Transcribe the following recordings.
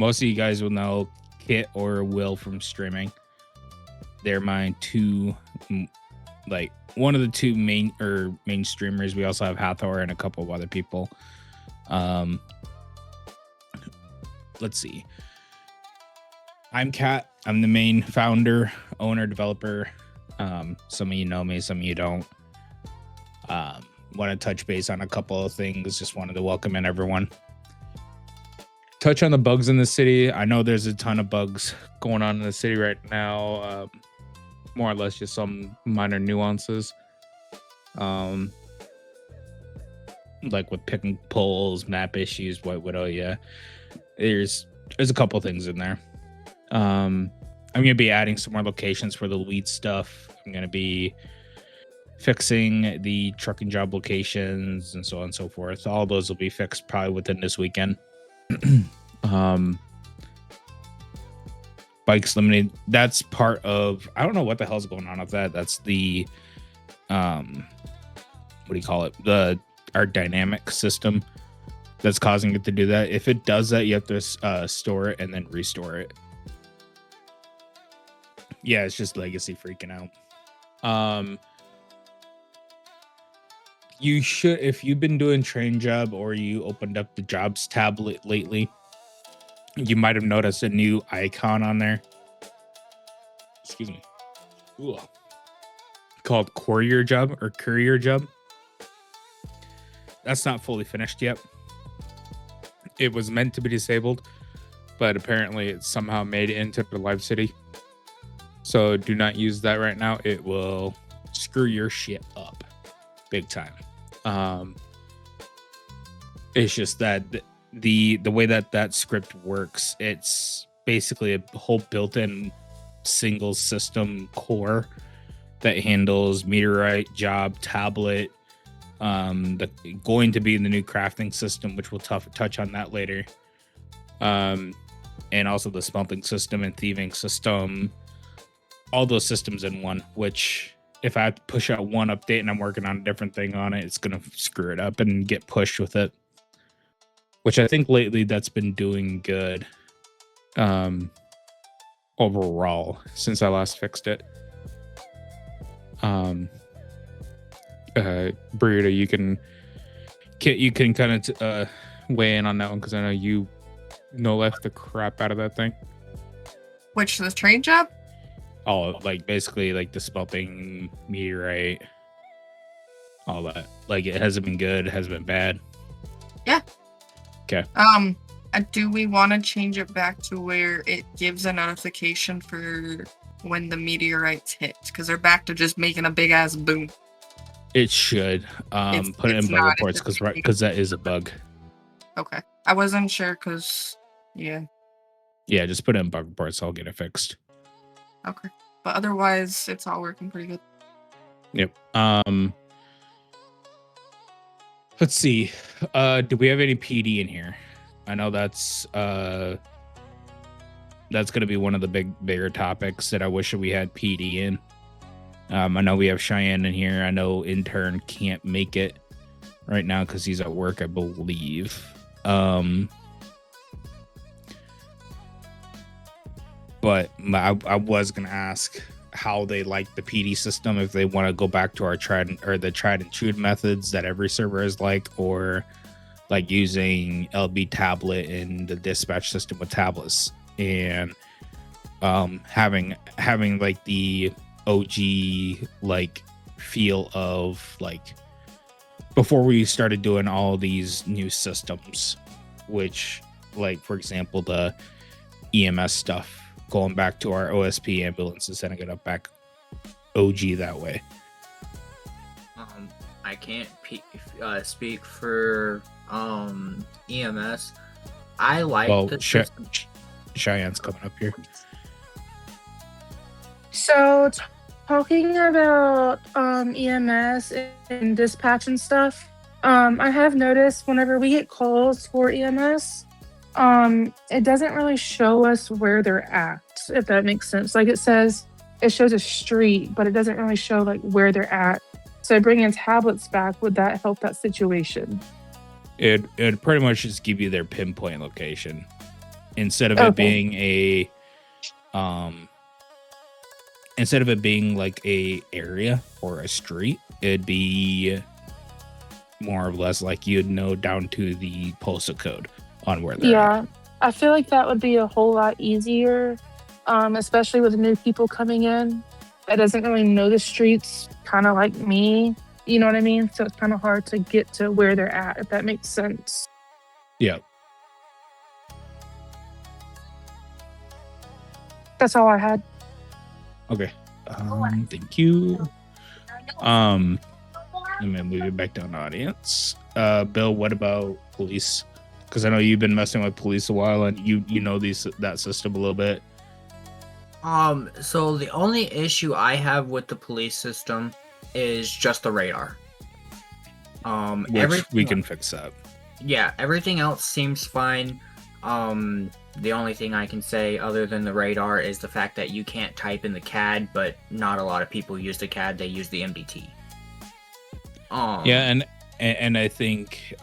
Most of you guys will know Kit or Will from streaming. They're my two, like one of the two main streamers. We also have Hathor and a couple of other people. Let's see. I'm Kat. I'm the main founder, owner, developer. Some of you know me, some of you don't. Want to touch base on a couple of things. Just wanted to welcome in everyone. Touch on the bugs in the city. I know there's a ton of bugs going on in the city right now. More or less just some minor nuances. Like with picking polls, map issues, White Widow, yeah. There's a couple things in there. I'm gonna be adding some more locations for the lead stuff. I'm gonna be fixing the trucking job locations and so on and so forth. All those will be fixed probably within this weekend. Bikes limited. That's part of. I don't know what the hell's going on with that. That's the what do you call it? Our dynamic system that's causing it to do that. If it does that, you have to store it and then restore it. Yeah, it's just legacy freaking out. You should, if you've been doing train job or you opened up the jobs tablet lately, you might have noticed a new icon on there. Excuse me. Ooh. Called courier job or courier job. That's not fully finished yet. It was meant to be disabled, but apparently it somehow made it into the live city. So do not use that right now. It will screw your shit up big time. It's just that the way that script works, it's basically a whole built-in single system core that handles meteorite, job, tablet, going to be in the new crafting system, which we'll touch on that later, and also the smelting system and thieving system, all those systems in one, which if I have to push out one update and I'm working on a different thing on it, it's going to screw it up and get pushed with it, which I think lately that's been doing good overall since I last fixed it. Burrito, you can kind of weigh in on that one because I know you left the crap out of that thing. Which, the train job? Oh, like basically like the smelting, meteorite, all that. Like it hasn't been good, it hasn't been bad. Yeah. Okay. Do we want to change it back to where it gives a notification for when the meteorites hit? Because they're back to just making a big ass boom. It should. Put it in bug reports because that is a bug. Okay. I wasn't sure because, yeah. Yeah, just put it in bug reports. I'll get it fixed. Okay. But otherwise, it's all working pretty good. Yep. Let's see. Do we have any PD in here? I know that's going to be one of the bigger topics that I wish we had PD in. I know we have Cheyenne in here. I know Intern can't make it right now because he's at work, I believe. But I was going to ask how they like the PD system, if they want to go back to our tried and true methods that every server is like, or like using LB tablet and the dispatch system with tablets, and having like the OG like feel of like before we started doing all these new systems, which like for example the EMS stuff, going back to our OSP ambulances, setting it up back OG that way. I can't speak for EMS. I like the system. Cheyenne's coming up here. So talking about EMS and dispatch and stuff, I have noticed whenever we get calls for EMS, it doesn't really show us where they're at, if that makes sense. Like it shows a street, but it doesn't really show like where they're at. So bringing tablets back, would that help that situation? It'd pretty much just give you their pinpoint location. instead of Okay. it being a instead of it being like a area or a street, it'd be more or less like you'd know down to the postal code on where they're at. Yeah, I feel like that would be a whole lot easier, especially with new people coming in that doesn't really know the streets, kind of like me. You know what I mean? So it's kind of hard to get to where they're at, if that makes sense. Yeah. That's all I had. Okay. Thank you. Let me move you back down to audience. Bill, what about police? Because I know you've been messing with police a while, and you know that system a little bit. So the only issue I have with the police system is just the radar. Which we can fix that. Yeah, everything else seems fine. The only thing I can say other than the radar is the fact that you can't type in the CAD, but not a lot of people use the CAD, they use the MDT. Yeah, and I think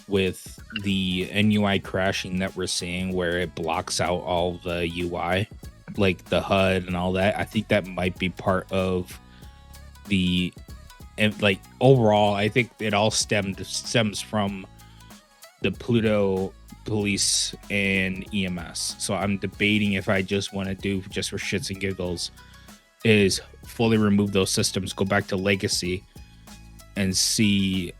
with the NUI crashing that we're seeing where it blocks out all the UI, like the HUD and all that, I think that might be part of the, and like overall, I think it all stems from the Pluto police and EMS. So I'm debating if I just want to do, just for shits and giggles, is fully remove those systems, go back to legacy, and see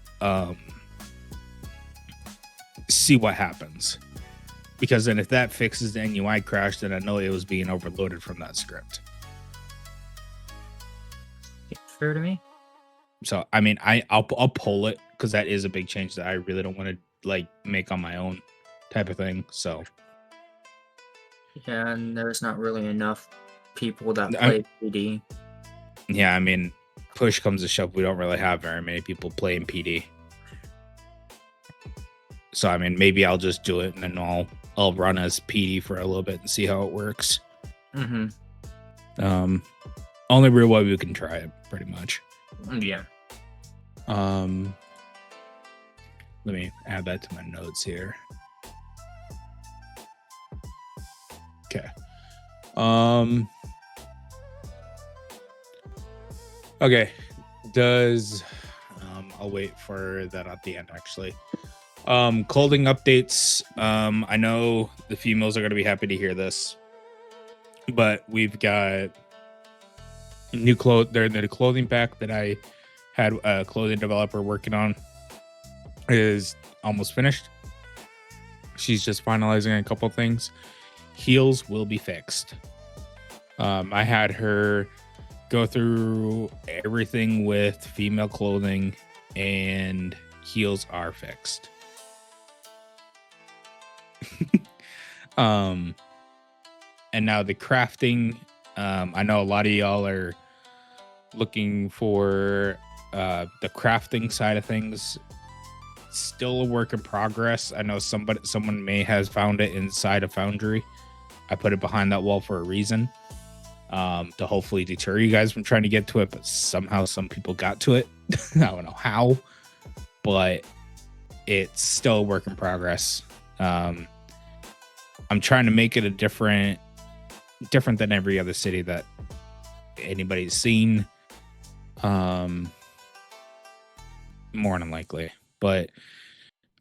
what happens. Because then if that fixes the NUI crash, then I know it was being overloaded from that script. Fair to me. So I mean, I'll pull it because that is a big change that I really don't want to like make on my own type of thing. So yeah, and there's not really enough people that play PD. Yeah, I mean, push comes to shove, we don't really have very many people playing PD. So I mean, maybe I'll just do it and then I'll run as PD for a little bit and see how it works. Only real way we can try it, pretty much. Yeah. Let me add that to my notes here. Okay. Okay. I'll wait for that at the end, actually. Clothing updates. I know the females are going to be happy to hear this, but we've got new the clothing pack that I had a clothing developer working on is almost finished. She's just finalizing a couple things. Heels will be fixed. I had her go through everything with female clothing, and heels are fixed. And now the crafting, I know a lot of y'all are looking for the crafting side of things. Still a work in progress. I know someone may have found it inside a foundry. I put it behind that wall for a reason, to hopefully deter you guys from trying to get to it, but somehow some people got to it. I don't know how, but it's still a work in progress. I'm trying to make it a different than every other city that anybody's seen, more than likely, but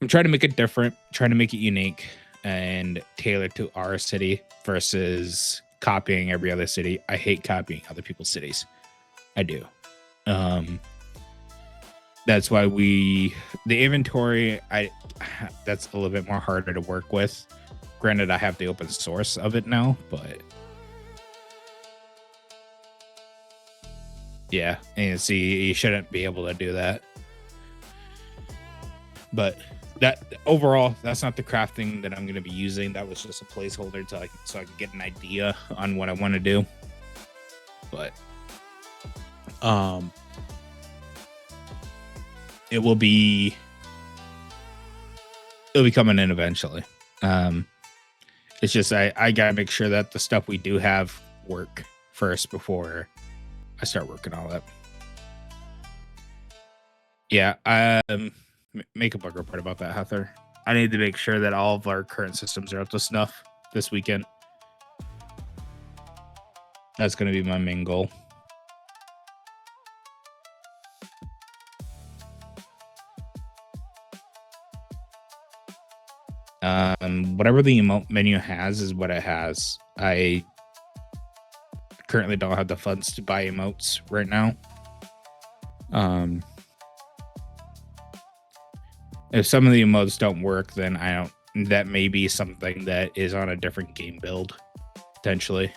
I'm trying to make it different, trying to make it unique and tailored to our city versus copying every other city. I hate copying other people's cities. I do. That's why the inventory, that's a little bit more harder to work with. Granted, I have the open source of it now, but yeah, and see, you shouldn't be able to do that. But that overall, that's not the crafting that I'm going to be using. That was just a placeholder so I could get an idea on what I want to do. But it'll be coming in eventually. It's just I gotta make sure that the stuff we do have work first before I start working all that. Yeah, make a bug report about that, Heather. I need to make sure that all of our current systems are up to snuff this weekend. That's going to be my main goal. Whatever the emote menu has is what it has. I currently don't have the funds to buy emotes right now. If some of the emotes don't work, then that may be something that is on a different game build, potentially.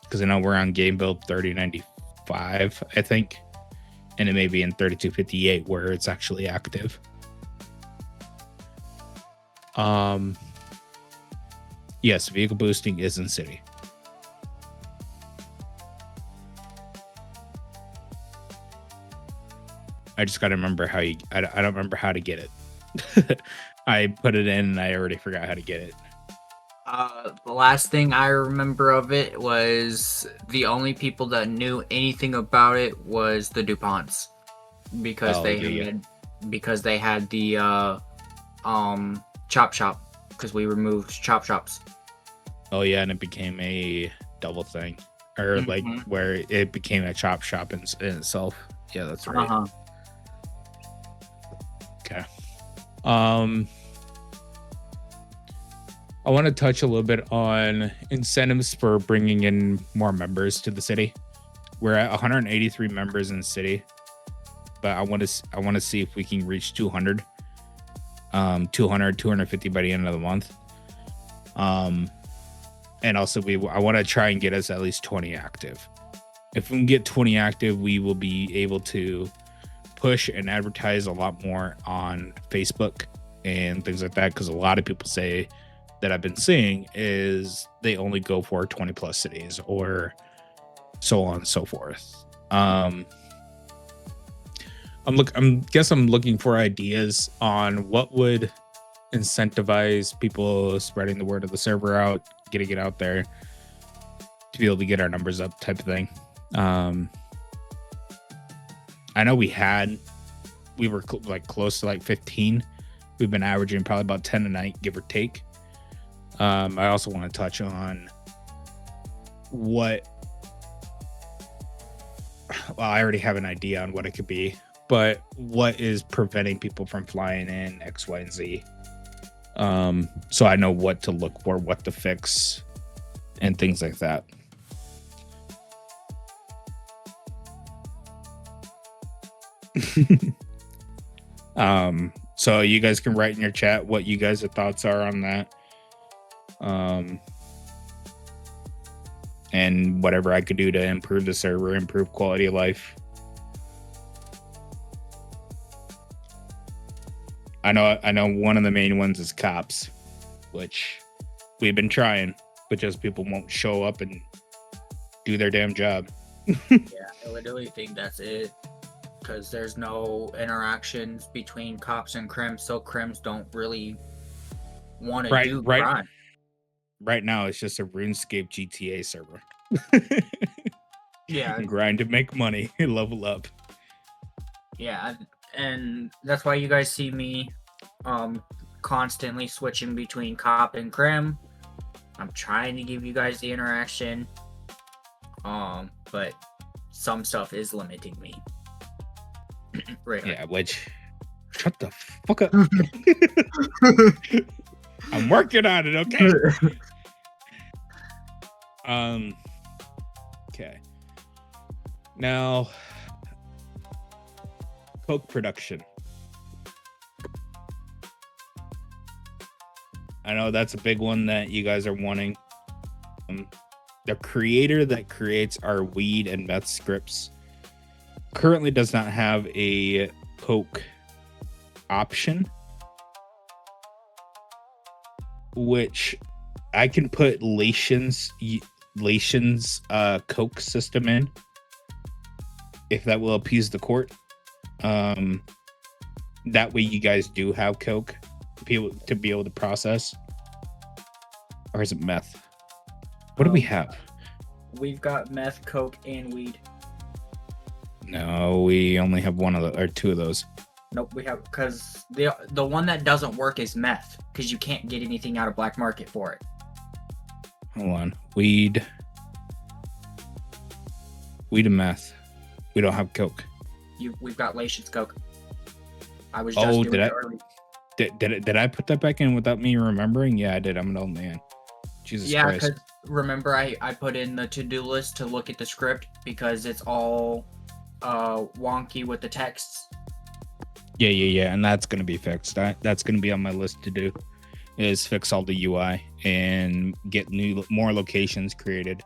Because I know we're on game build 3095, I think. And it may be in 3258 where it's actually active. Yes, vehicle boosting is in city. I just got to remember how I don't remember how to get it. I put it in and I already forgot how to get it. The last thing I remember of it was the only people that knew anything about it was the DuPonts, because they had the chop shop, because we removed chop shops. Oh yeah, and it became a double thing, or like where it became a chop shop in itself. Yeah, that's right. Okay. I want to touch a little bit on incentives for bringing in more members to the city. We're at 183 members in the city, but I want to see if we can reach 200. 250 by the end of the month. And also I want to try and get us at least 20 active. If we can get 20 active, we will be able to push and advertise a lot more on Facebook and things like that, because a lot of people say that I've been seeing is they only go for 20 plus cities or so on and so forth. I'm looking for ideas on what would incentivize people spreading the word of the server out, getting it out there to be able to get our numbers up, type of thing. I know we were close to 15. We've been averaging probably about 10 a night, give or take. I also want to touch on I already have an idea on what it could be, but what is preventing people from flying in X, Y, and Z? So I know what to look for, what to fix, and things like that. So you guys can write in your chat what you guys' thoughts are on that. And whatever I could do to improve the server, improve quality of life. I know one of the main ones is cops, which we've been trying, but just people won't show up and do their damn job. Yeah, I literally think that's it, because there's no interactions between cops and crims, so crims don't really want to do crime. Right now, it's just a RuneScape GTA server. Yeah. Grind to make money, level up. Yeah, and that's why you guys see me constantly switching between cop and crim. I'm trying to give you guys the interaction, but some stuff is limiting me. Right. Yeah, which... Shut the fuck up. I'm working on it, okay? Okay. Now, Coke production. I know that's a big one that you guys are wanting. The creator that creates our weed and meth scripts currently does not have a Coke option, which I can put Lation's Coke system in, if that will appease the court. That way you guys do have Coke to be able to process. Or is it meth? What do we have? We've got meth, Coke, and weed. No, we only have one of the, or two of those. Nope, we have, because the one that doesn't work is meth, because you can't get anything out of black market for it. Hold on. Weed and meth. We don't have coke. We've got Lations Coke. I was just doing it early. Did I put that back in without me remembering? Yeah, I did. I'm an old man. Jesus Christ. Yeah, because remember I put in the to-do list to look at the script because it's all wonky with the texts. Yeah, and that's gonna be fixed. That's gonna be on my list to do, is fix all the UI and get more locations created.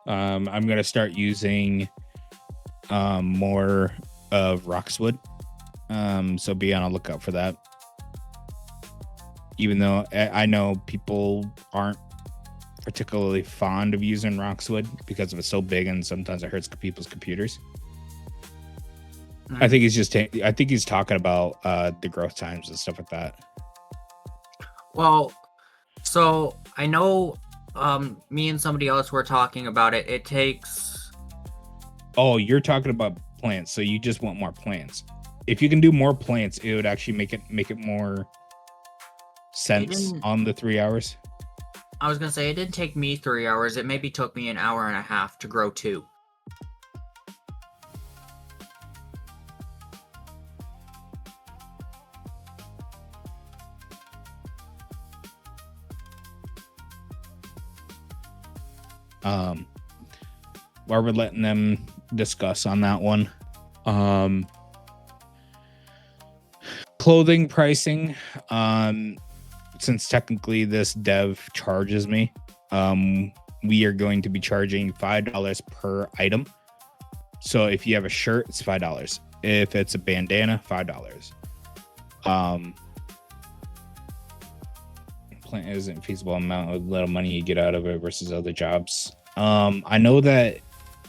I'm gonna start using more of Roxwood, so be on a lookout for that. Even though I know people aren't particularly fond of using Roxwood because it's so big and sometimes it hurts people's computers. I think he's talking about the growth times and stuff like that. Well, so I know me and somebody else were talking about it. It takes... Oh, you're talking about plants, so you just want more plants. If you can do more plants, it would actually make it more sense on the 3 hours. I was gonna say it didn't take me 3 hours. It maybe took me an hour and a half to grow 2. While we're letting them discuss on that one, clothing pricing, since technically this dev charges me, we are going to be charging $5 per item. So if you have a shirt, it's $5. If it's a bandana, $5. Plant isn't feasible amount of little money you get out of it versus other jobs. I know that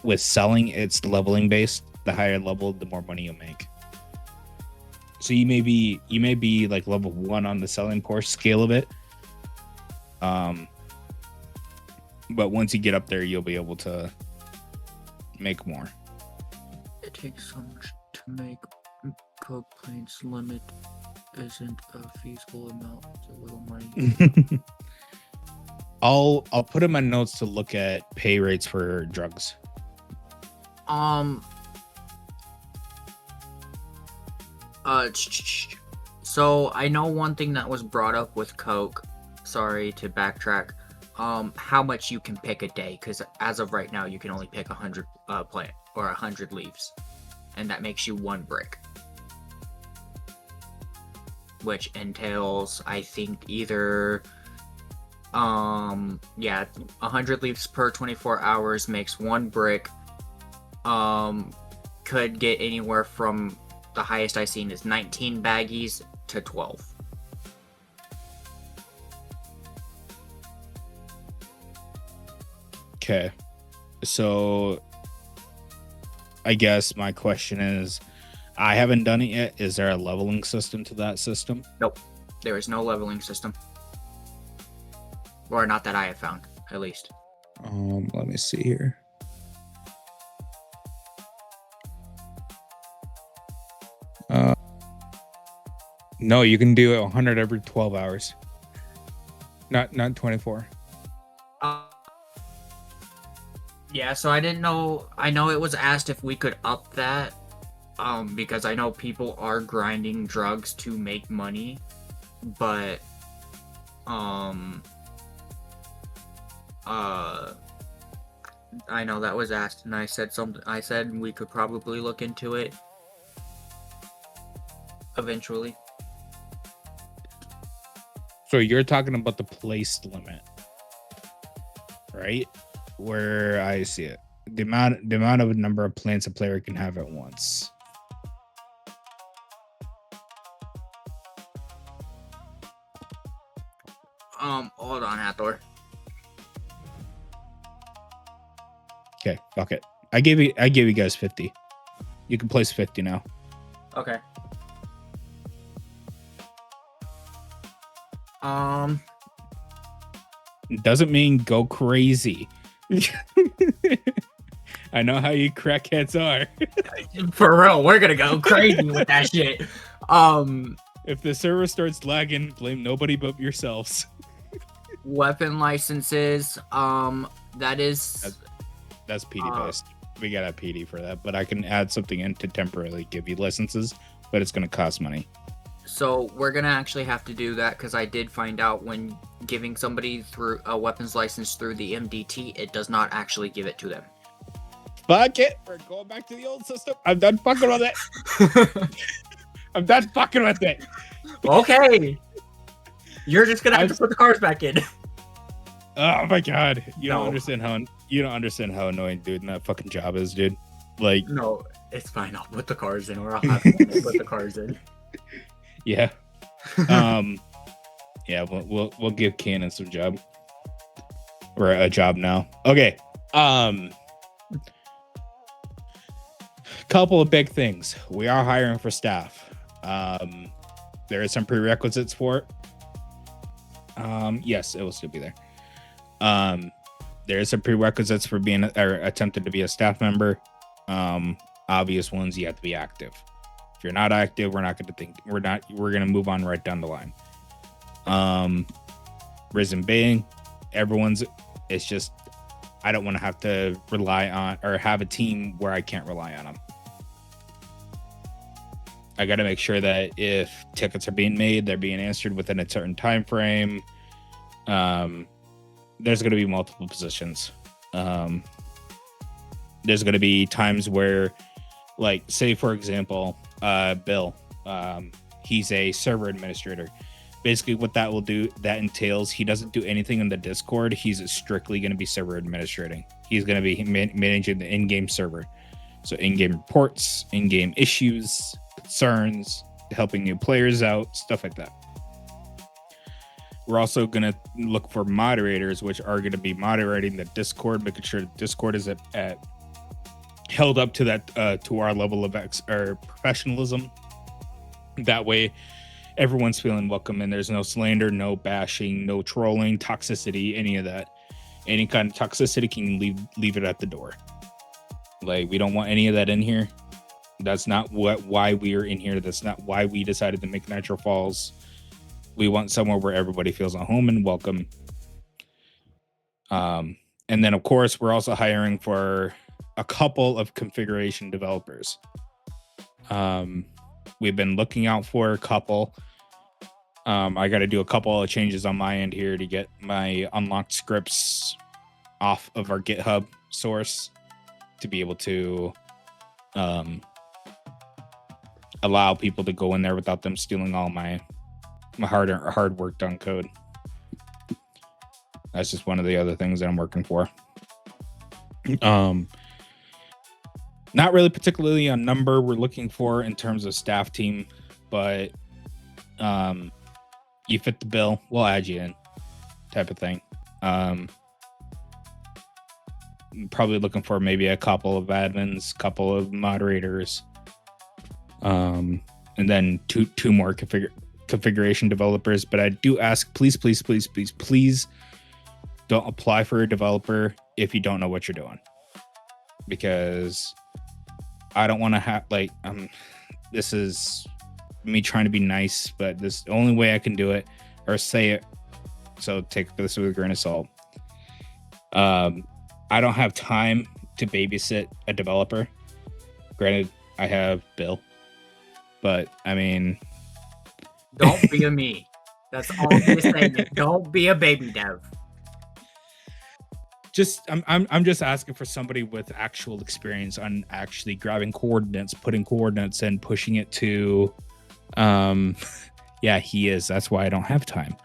with selling, it's leveling based. The higher level, the more money you'll make. So you may be like level 1 on the selling portion scale of it. But once you get up there, you'll be able to make more. It takes so much to make coke plants. Limit isn't a feasible amount. It's a little money. I'll put in my notes to look at pay rates for drugs. So I know one thing that was brought up with coke. Sorry to backtrack. How much you can pick a day, because as of right now you can only pick 100 plant or 100 leaves, and that makes you 1 brick, which entails, I think, either 100 leaves per 24 hours makes 1 brick. Could get anywhere from, the highest I've seen is 19 baggies to 12. Okay, so I guess my question is, I haven't done it yet. Is there a leveling system to that system? Nope, there is no leveling system, or not that I have found, at least. Let me see here. No, you can do it 100 every 12 hours. Not 24. Yeah, so I didn't know. I know it was asked if we could up that, because I know people are grinding drugs to make money, but I know that was asked, and I said something. I said we could probably look into it eventually. So you're talking about the place limit, right? Where I see it, the amount of number of plants a player can have at once. Hold on, Hathor. Okay, fuck it. I gave you guys 50. You can place 50 now. Okay. Doesn't mean go crazy. I know how you crackheads are. For real, we're gonna go crazy with that shit. If the server starts lagging, blame nobody but yourselves. Weapon licenses. That is. That's PD based. We got a PD for that, but I can add something in to temporarily give you licenses, but it's going to cost money. So we're gonna actually have to do that because I did find out when giving somebody through a weapons license through the MDT, it does not actually give it to them. Fuck it. We're going back to the old system. I'm done fucking with it. I'm done fucking with it. Okay. You're just gonna have to put the cars back in. Oh my god. You don't understand how annoying dude that fucking job is, dude. Like, no, it's fine. I'll put the cars in, or I'll have to put the cars in. Yeah. Yeah, we'll give Cannon some job. Or a job now. Okay. Couple of big things. We are hiring for staff. There is some prerequisites for it. Yes, it will still be there. There is some prerequisites for being or attempting to be a staff member. Obvious ones, you have to be active. If you're not active, we're gonna move on right down the line. Reason being, it's just I don't want to have to rely on or have a team where I can't rely on them. I got to make sure that if tickets are being made, they're being answered within a certain time frame. There's going to be multiple positions. There's going to be times where, like, say, for example, Bill, he's a server administrator. Basically, what that entails, he doesn't do anything in the Discord. He's strictly going to be server administrating. He's going to be managing the in-game server. So in-game reports, in-game issues, concerns, helping new players out, stuff like that. We're also going to look for moderators, which are going to be moderating the Discord, making sure Discord is held up to that to our level of professionalism. That way, everyone's feeling welcome, and there's no slander, no bashing, no trolling, toxicity, any of that. Any kind of toxicity can leave it at the door. Like, we don't want any of that in here. That's not why we are in here. That's not why we decided to make Nitrofalls. We want somewhere where everybody feels at home and welcome. And then, of course, we're also hiring for a couple of configuration developers. We've been looking out for a couple. I got to do a couple of changes on my end here to get my unlocked scripts off of our GitHub source to be able to allow people to go in there without them stealing all my hard work done code. That's just one of the other things that I'm working for. Not really particularly a number we're looking for in terms of staff team, but you fit the bill, we'll add you in, type of thing. Probably looking for maybe a couple of admins, couple of moderators, and then two more configuration developers. But I do ask, please don't apply for a developer if you don't know what you're doing, because I don't want to have this is me trying to be nice, but this is the only way I can do it or say it. So take this with a grain of salt. I don't have time to babysit a developer. Granted, I have Bill, but I mean, don't be a me. That's all I'm saying. Don't be a baby dev. I'm just asking for somebody with actual experience on actually grabbing coordinates, putting coordinates, and pushing it to. Yeah, he is. That's why I don't have time.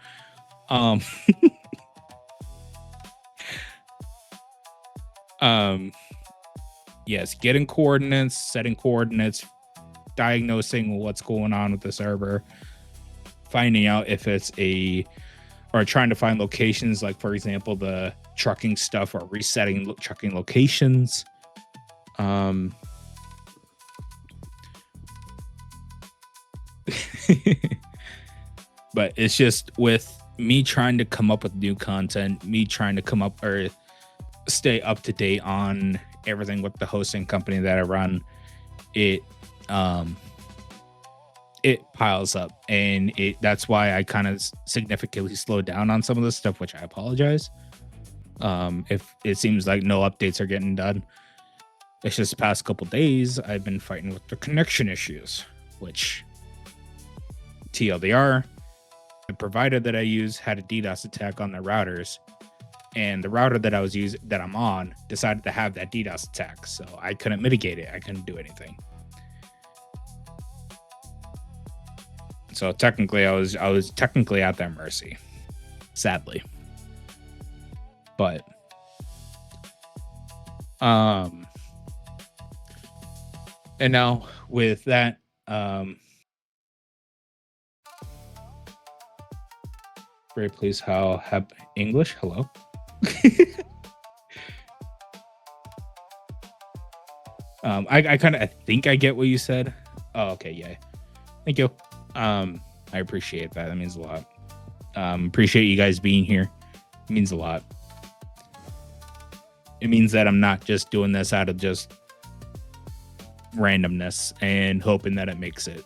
Yes, getting coordinates, setting coordinates, diagnosing what's going on with the server, finding out if it's or trying to find locations, like, for example, the trucking stuff, or resetting trucking locations. But it's just with me trying to come up with new content, me trying to come up or stay up to date on everything with the hosting company that I run. It it piles up, and that's why I kind of significantly slowed down on some of this stuff, which I apologize. If it seems like no updates are getting done, it's just the past couple days I've been fighting with the connection issues, which TLDR, the provider that I use had a DDoS attack on their routers, and the router that I'm on decided to have that DDoS attack, so I couldn't mitigate it. I couldn't do anything. So technically, I was technically at their mercy, sadly. But and now with that, very please have English. Hello. I think I get what you said. Oh, okay, yeah. Thank you. I appreciate that. That means a lot. Appreciate you guys being here. It means a lot. It means that I'm not just doing this out of just randomness and hoping that it makes it.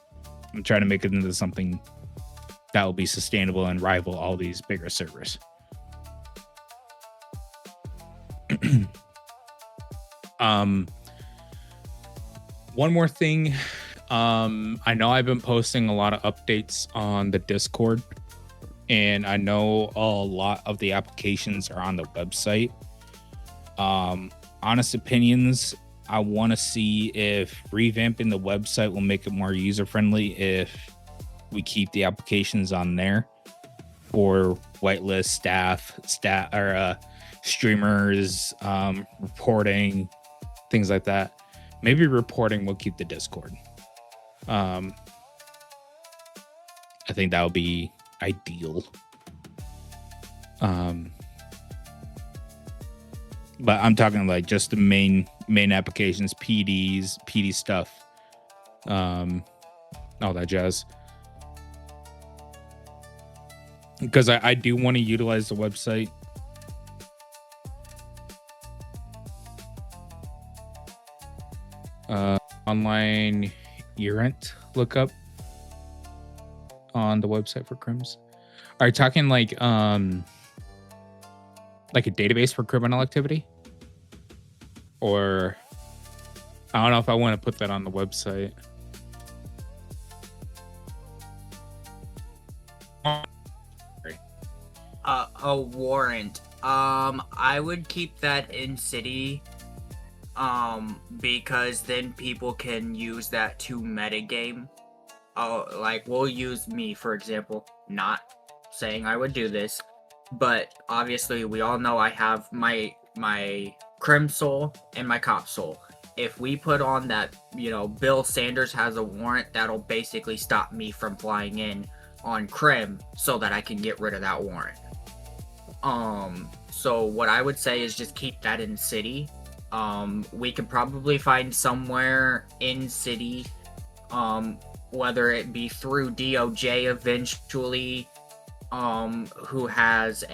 I'm trying to make it into something that will be sustainable and rival all these bigger servers. One more thing. I know I've been posting a lot of updates on the Discord, and I know a lot of the applications are on the website. Honest opinions, I want to see if revamping the website will make it more user-friendly if we keep the applications on there for whitelist staff, streamers, reporting, things like that. Maybe reporting will keep the Discord. I think that would be ideal. But I'm talking like just the main applications, PD stuff, all that jazz. Because I do want to utilize the website. Online errant lookup on the website for crims. Are you talking like a database for criminal activity? Or I don't know if I want to put that on the website. A warrant. I would keep that in city. Because then people can use that to metagame. Like we'll use me for example. Not saying I would do this, but obviously we all know I have my crim soul and my cop soul. If we put on that, Bill Sanders has a warrant, that'll basically stop me from flying in on crim so that I can get rid of that warrant. So what I would say is just keep that in city. We could probably find somewhere in city, whether it be through DOJ eventually, who has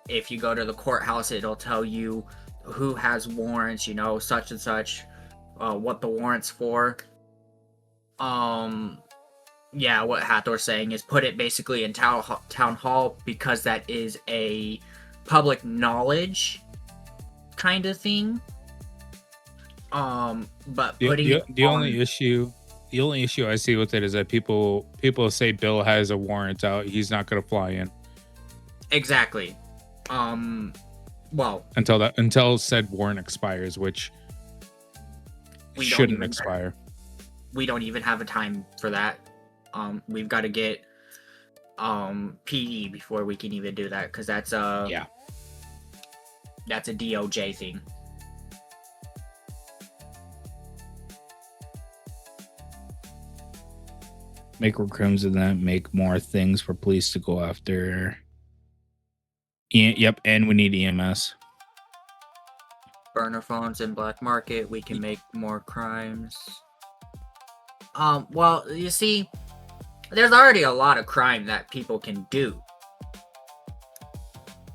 if you go to the courthouse, it'll tell you who has warrants, such and such, what the warrant's for. Yeah, what Hathor's saying is put it basically in town hall, because that is a public knowledge kind of thing. But putting the only issue I see with it is that people say Bill has a warrant out, he's not going to fly in. Exactly. Well, until said warrant expires, which shouldn't expire. We don't even have a time for that. We've got to get PD before we can even do that, because that's a DOJ thing. Make more crimes and then make more things for police to go after. Yep, and we need EMS. Burner phones in black market. We can make more crimes. Well, you see, there's already a lot of crime that people can do.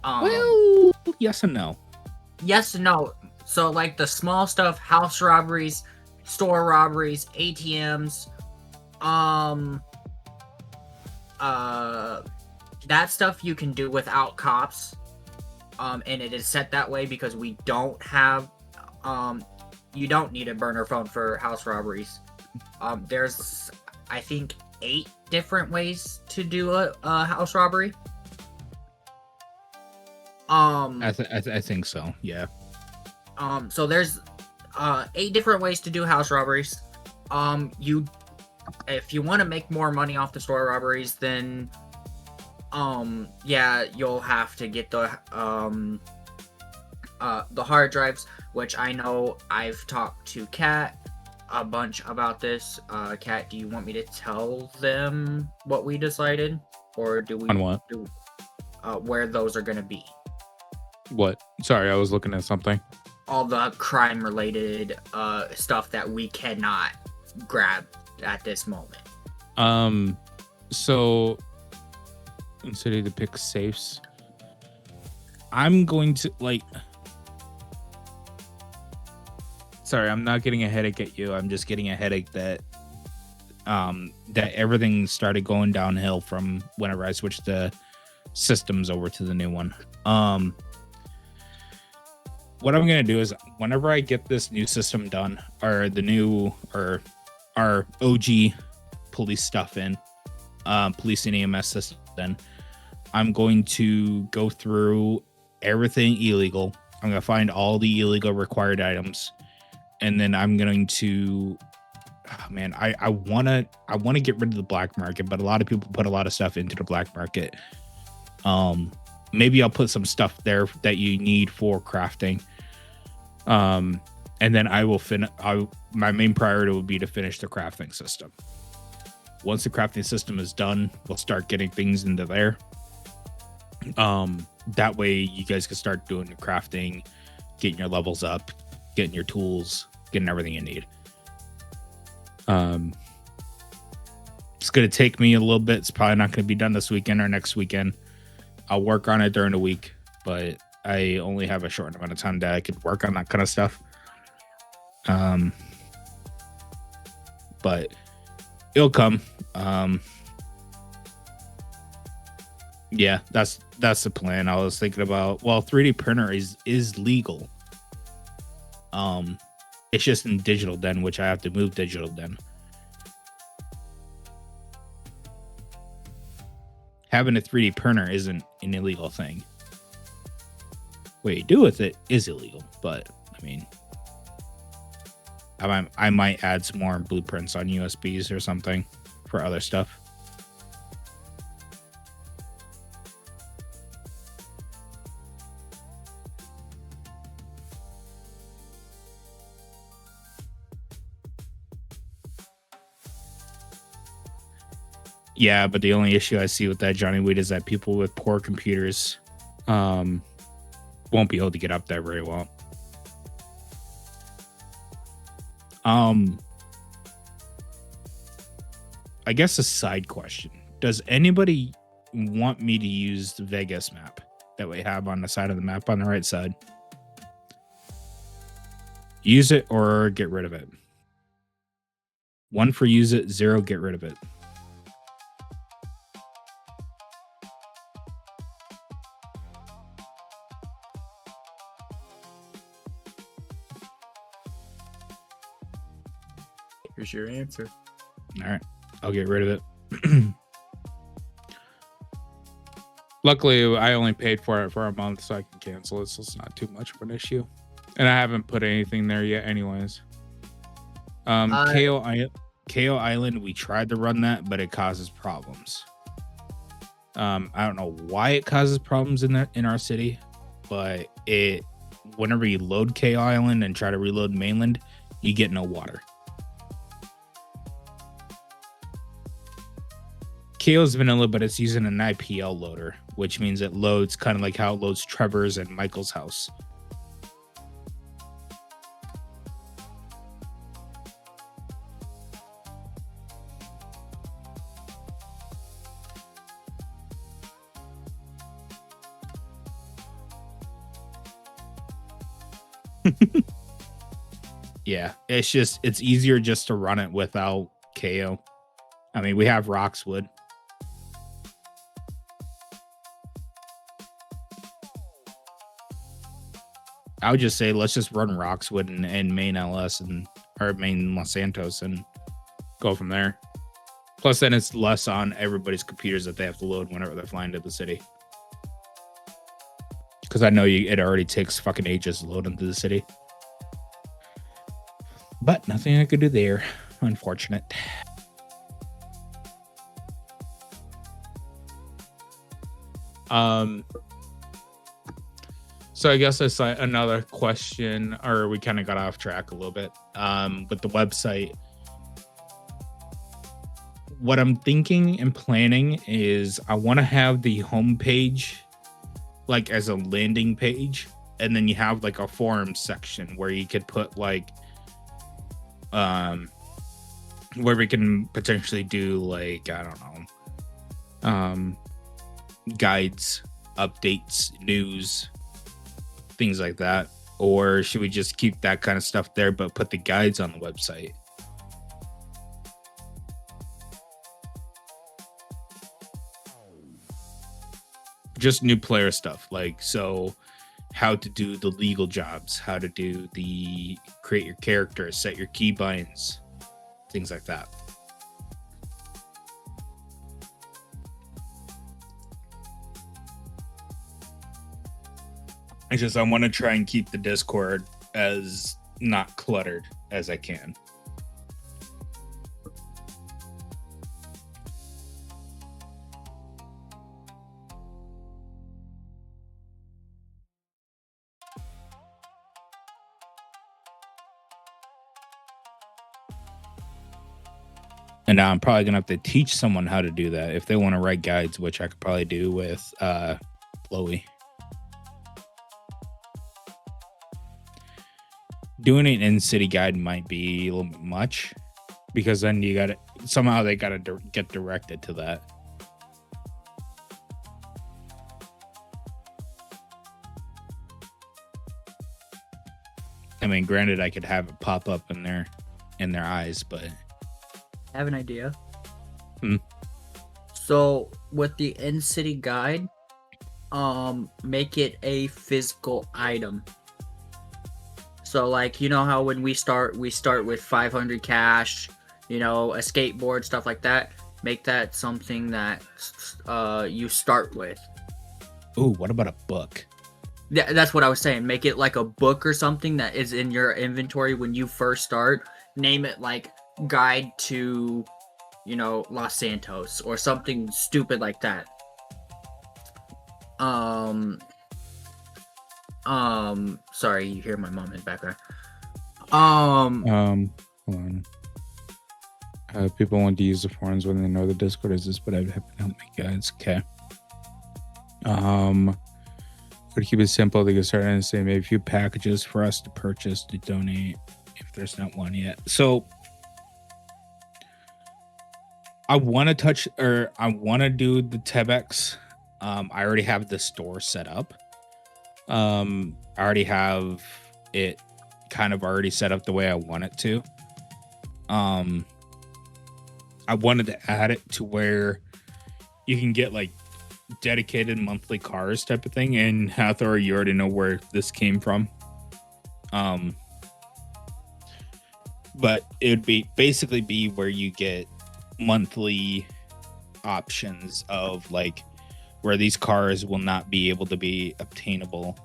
Well, yes and no. Yes and no. So, like the small stuff, house robberies, store robberies, ATMs, That stuff you can do without cops. And it is set that way because we don't have, you don't need a burner phone for house robberies. There's, I think, 8 different ways to do a house robbery. I think so. Yeah. So there's 8 different ways to do house robberies. If you want to make more money off the store robberies, then yeah, you'll have to get the hard drives, which I know I've talked to Kat a bunch about this. Kat, do you want me to tell them what we decided, or do we On what? do where those are gonna be? What? Sorry, I was looking at something. All the crime related stuff that we cannot grab at this moment. So instead of to pick safes, I'm going to sorry, I'm not getting a headache at you. I'm just getting a headache that that everything started going downhill from whenever I switched the systems over to the new one. What I'm gonna do is whenever I get this new system done, or the new or our OG police stuff in, police and EMS system, I'm going to go through everything illegal. I'm gonna find all the illegal required items, and then I'm going to, I wanna get rid of the black market, but a lot of people put a lot of stuff into the black market. Maybe I'll put some stuff there that you need for crafting. And then I will my main priority will be to finish the crafting system. Once the crafting system is done, we'll start getting things into there. That way you guys can start doing the crafting, getting your levels up, getting your tools, getting everything you need. It's going to take me a little bit. It's probably not going to be done this weekend or next weekend. I'll work on it during the week, but I only have a short amount of time that I could work on that kind of stuff. But it'll come. Yeah, that's the plan. I was thinking about, 3D printer is legal. It's just in digital den, which I have to move digital den. Having a 3D printer isn't an illegal thing. What you do with it is illegal, but I mean, I might add some more blueprints on USBs or something for other stuff. Yeah, but the only issue I see with that, Johnny Weed, is that people with poor computers won't be able to get up there very well. I guess a side question. Does anybody want me to use the Vegas map that we have on the side of the map on the right side? Use it or get rid of it. 1 for use it, 0 get rid of it. Here's your answer. All right, I'll get rid of it. luckily I only paid for it for a month, so I can cancel it, so it's not too much of an issue. And I haven't put anything there yet anyways. KO Island, we tried to run that, but it causes problems. I don't know why it causes problems in our city, but whenever you load KO Island and try to reload mainland, you get no water. KO's vanilla, but it's using an IPL loader, which means it loads kind of like how it loads Trevor's and Michael's house. Yeah, it's easier just to run it without KO. I mean, we have Roxwood. I would just say let's just run Roxwood and main LS or main Los Santos and go from there. Plus, then it's less on everybody's computers that they have to load whenever they're flying to the city. Because I know it already takes fucking ages to load into the city. But nothing I could do there. Unfortunate. So I guess that's like another question, or we kind of got off track a little bit. With the website, what I'm thinking and planning is I want to have the homepage like as a landing page, and then you have like a forum section where you could put like where we can potentially do like, I don't know, guides, updates, news, things like that. Or should we just keep that kind of stuff there but put the guides on the website? Just new player stuff, like, so how to do the legal jobs, how to do the create your character, set your keybinds, things like that. It's just I want to try and keep the Discord as not cluttered as I can. And now I'm probably gonna have to teach someone how to do that if they want to write guides, which I could probably do with Chloe. Doing an in-city guide might be a little bit much, because then you gotta somehow they gotta get directed to that. I mean, granted, I could have it pop up in their eyes, but I have an idea. Hmm. So with the in-city guide, make it a physical item. So like, you know how when we start with 500 cash, you know, a skateboard, stuff like that. Make that something that you start with. ooh, what about a book? Yeah, that's what I was saying. Make it like a book or something that is in your inventory when you first start. Name it like Guide to, you know, Los Santos or something stupid like that. Sorry, you hear my mom in the background. Hold on. People want to use the forums when they know the Discord is this, but I've help make guides. Okay. Would keep it simple. They can start and say maybe a few packages for us to purchase to donate if there's not one yet. So I want to do the Tebex. I already have the store set up. I already have it kind of already set up the way I want it to. I wanted to add it to where you can get like dedicated monthly cars type of thing. And Hathor, you already know where this came from. But it would basically be where you get monthly options of like where these cars will not be able to be obtainable,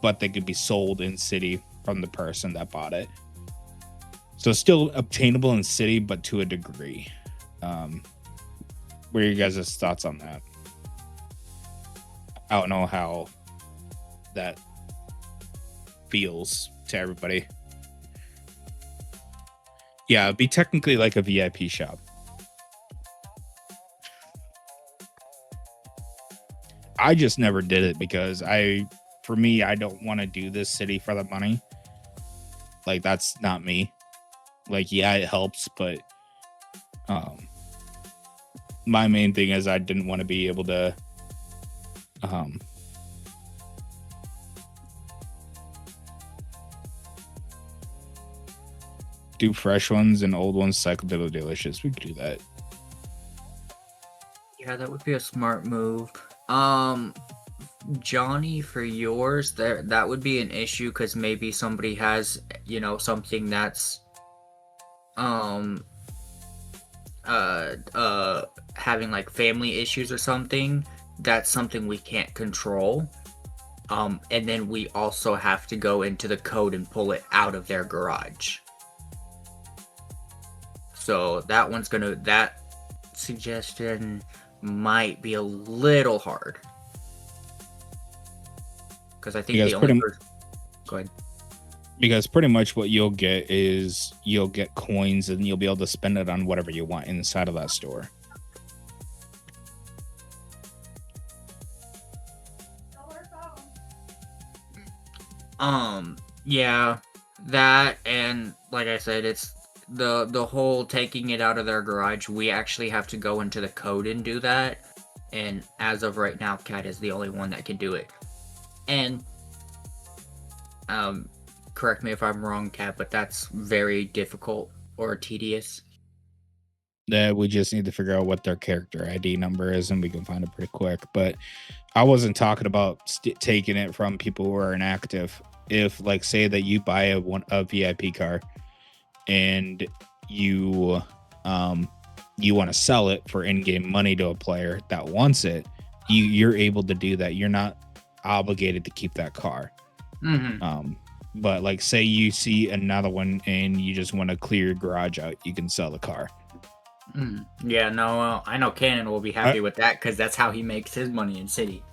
but they could be sold in city from the person that bought it. So still obtainable in city, but to a degree. What are you guys' thoughts on that? I don't know how that feels to everybody. Yeah, it'd be technically like a VIP shop. I just never did it because for me, I don't want to do this city for the money. Like, that's not me. Like, yeah, it helps, but my main thing is I didn't want to be able to do fresh ones and old ones cycle to the delicious. We could do that. Yeah, that would be a smart move. Johnny, for yours, that would be an issue because maybe somebody has, something that's um having like family issues or something. That's something we can't control. And then we also have to go into the code and pull it out of their garage. So that suggestion might be a little hard. Because I think the only person... Go ahead. Because pretty much what you'll get is you'll get coins and you'll be able to spend it on whatever you want inside of that store. Yeah, that, and like I said, it's the whole taking it out of their garage. We actually have to go into the code and do that. And as of right now, Cat is the only one that can do it. And correct me if I'm wrong, Cat, but that's very difficult or tedious. We just need to figure out what their character ID number is, and we can find it pretty quick. But I wasn't talking about taking it from people who are inactive. If, like, say that you buy a VIP car, and you want to sell it for in-game money to a player that wants it, you're able to do that. You're not obligated to keep that car. Mm-hmm. But like, say you see another one and you just want to clear your garage out, you can sell the car. Yeah, no, I know Cannon will be happy with that because that's how he makes his money in City.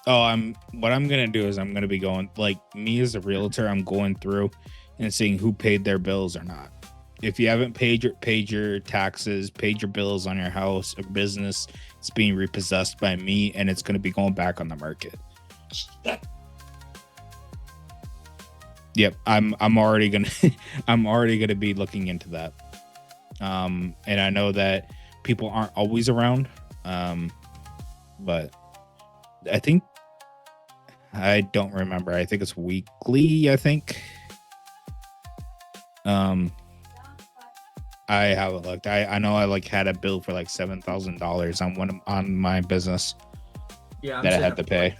What I'm gonna do is I'm gonna be going, like, me as a realtor, I'm going through and seeing who paid their bills or not. If you haven't paid your taxes, paid your bills on your house or business, it's being repossessed by me, and it's gonna be going back on the market. Yep, I'm already gonna be looking into that. And I know that people aren't always around, but I don't remember. I think it's weekly. I think. I haven't looked. I know I had a bill for like $7,000 on my business. Yeah, that I had to pay.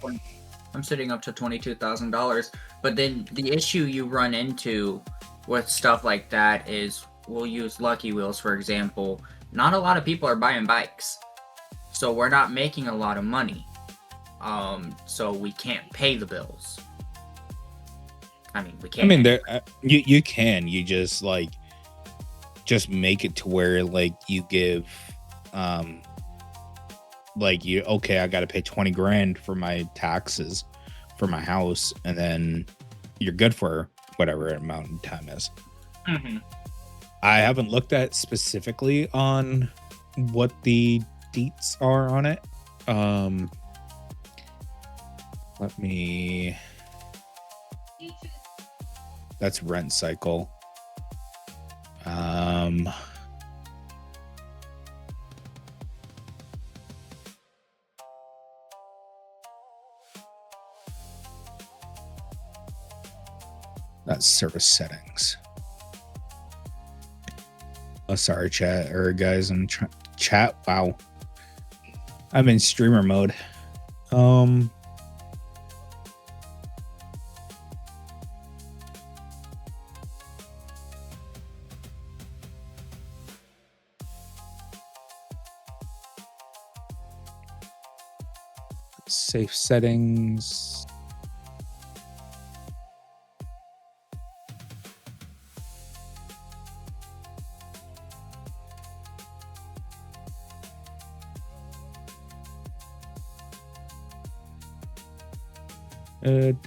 I'm sitting up to $22,000. But then the issue you run into with stuff like that is, we'll use Lucky Wheels for example. Not a lot of people are buying bikes, so we're not making a lot of money. So we can't pay the bills. I mean, we can't. I mean, you can. You just make it to where you give, I got to pay 20 grand for my taxes for my house, and then you're good for whatever amount of time is. Mm-hmm. I haven't looked at specifically on what the deets are on it. Let me. That's rent cycle. That's service settings. Oh, sorry, guys. I'm chat. Wow, I'm in streamer mode. Safe settings. It's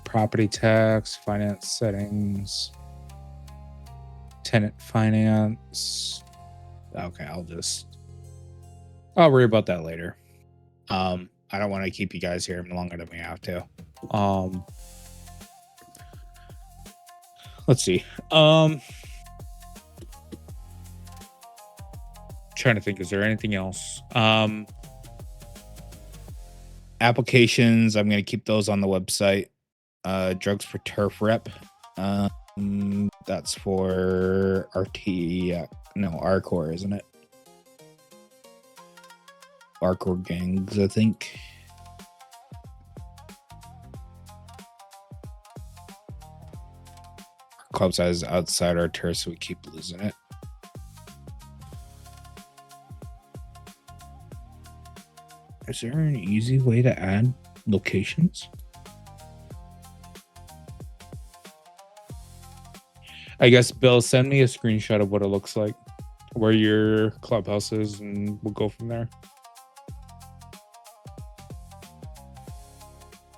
property tax, finance settings, tenant finance. Okay, I'll worry about that later. I don't want to keep you guys here longer than we have to. Let's see. Trying to think, is there anything else? Applications, I'm going to keep those on the website. Drugs for turf rep. That's for RT. No, Arcor, isn't it? Arcor gangs, I think. Club size outside our turf, so we keep losing it. Is there an easy way to add locations? I guess, Bill, send me a screenshot of what it looks like, where your clubhouse is, and we'll go from there.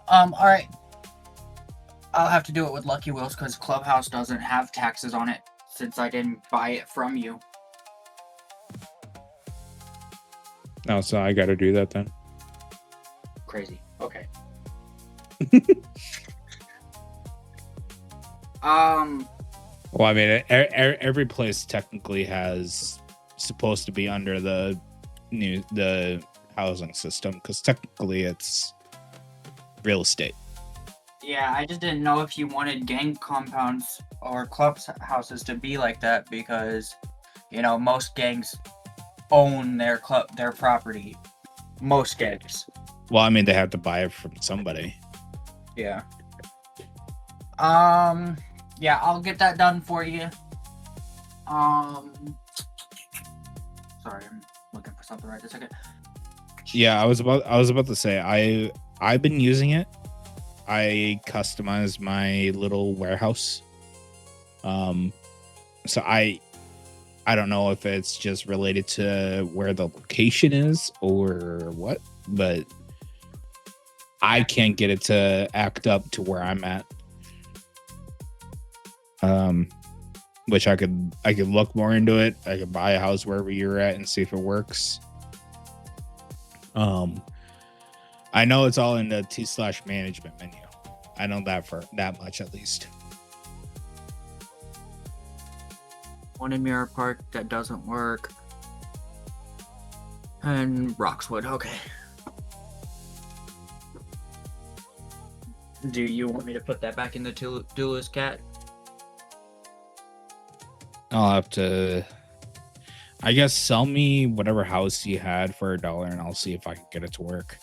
All right. I'll have to do it with Lucky Wheels because Clubhouse doesn't have taxes on it since I didn't buy it from you. No, so I got to do that then. Crazy. Okay. Well, I mean, every place technically has supposed to be under the housing system because technically it's real estate. Yeah, I just didn't know if you wanted gang compounds or clubhouses to be like that because, you know, most gangs own their property. Most gangs. Well, I mean, they have to buy it from somebody. Yeah. Yeah, I'll get that done for you. Sorry, I'm looking for something right this second. Yeah, I was about to say I've been using it. I customized my little warehouse. So I don't know if it's just related to where the location is or what, but I can't get it to act up to where I'm at. Which I could look more into it. I could buy a house wherever you're at and see if it works. I know it's all in the T/management menu. I know that for that much at least. One in Mirror Park that doesn't work. And Roxwood, okay. Do you want me to put that back in the to-do list, Cat? I'll have to, I guess, sell me whatever house you had for $1 and I'll see if I can get it to work.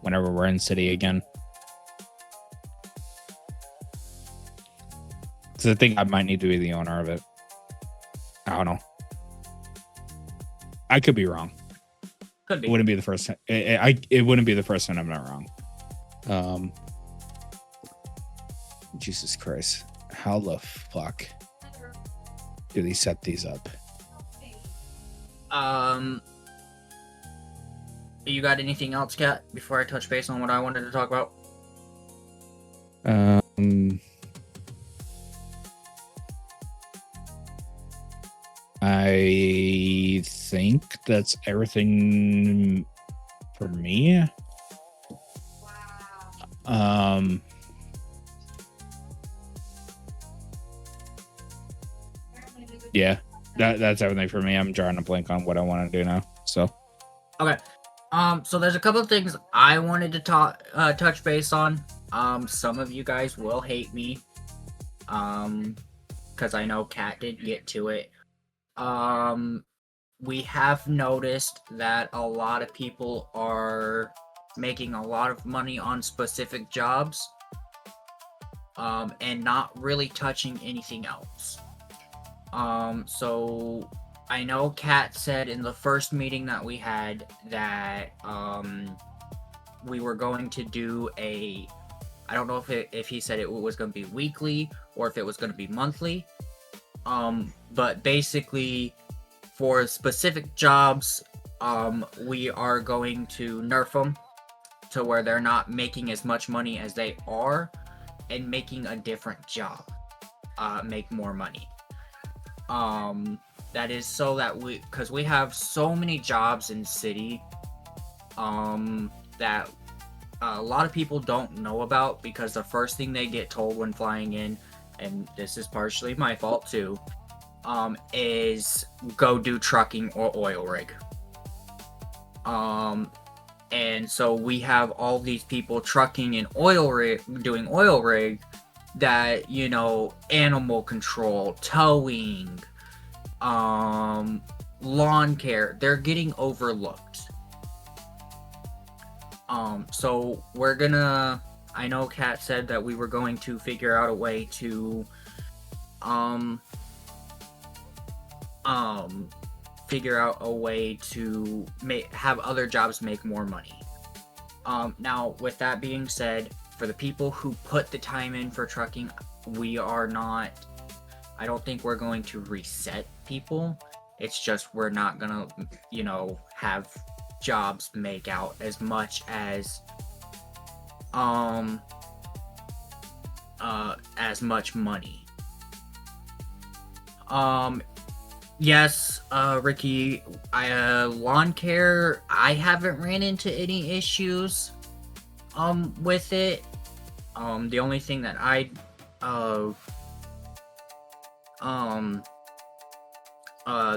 Whenever we're in city again. So I think I might need to be the owner of it. I don't know. I could be wrong. Could be. It wouldn't be the first time. It wouldn't be the first time I'm not wrong. Jesus Christ. How the fuck do they set these up? You got anything else, Kat, before I touch base on what I wanted to talk about? I think that's everything for me. Yeah, that's everything for me. I'm drawing a blank on what I want to do now. So okay. So there's a couple of things I wanted to touch base on. Some of you guys will hate me. Because I know Kat did get to it. We have noticed that a lot of people are making a lot of money on specific jobs. And not really touching anything else. So I know Kat said in the first meeting that we had that we were going to do I don't know if he said it was going to be weekly or if it was going to be monthly. But basically for specific jobs, we are going to nerf them to where they're not making as much money as they are and making a different job make more money. That is so that because we have so many jobs in city that a lot of people don't know about, because the first thing they get told when flying in, and this is partially my fault too, is go do trucking or oil rig. And so we have all these people trucking and doing oil rig, that, you know, animal control, towing, lawn care, they're getting overlooked. So we're gonna, I know Kat said that we were going to figure out a way to figure out a way to have other jobs make more money. Now, with that being said, for the people who put the time in for trucking, we are not, I don't think we're going to reset people. It's just we're not gonna, you know, have jobs make out as much as much money. Yes, Ricky, lawn care, I haven't ran into any issues, with it. The only thing that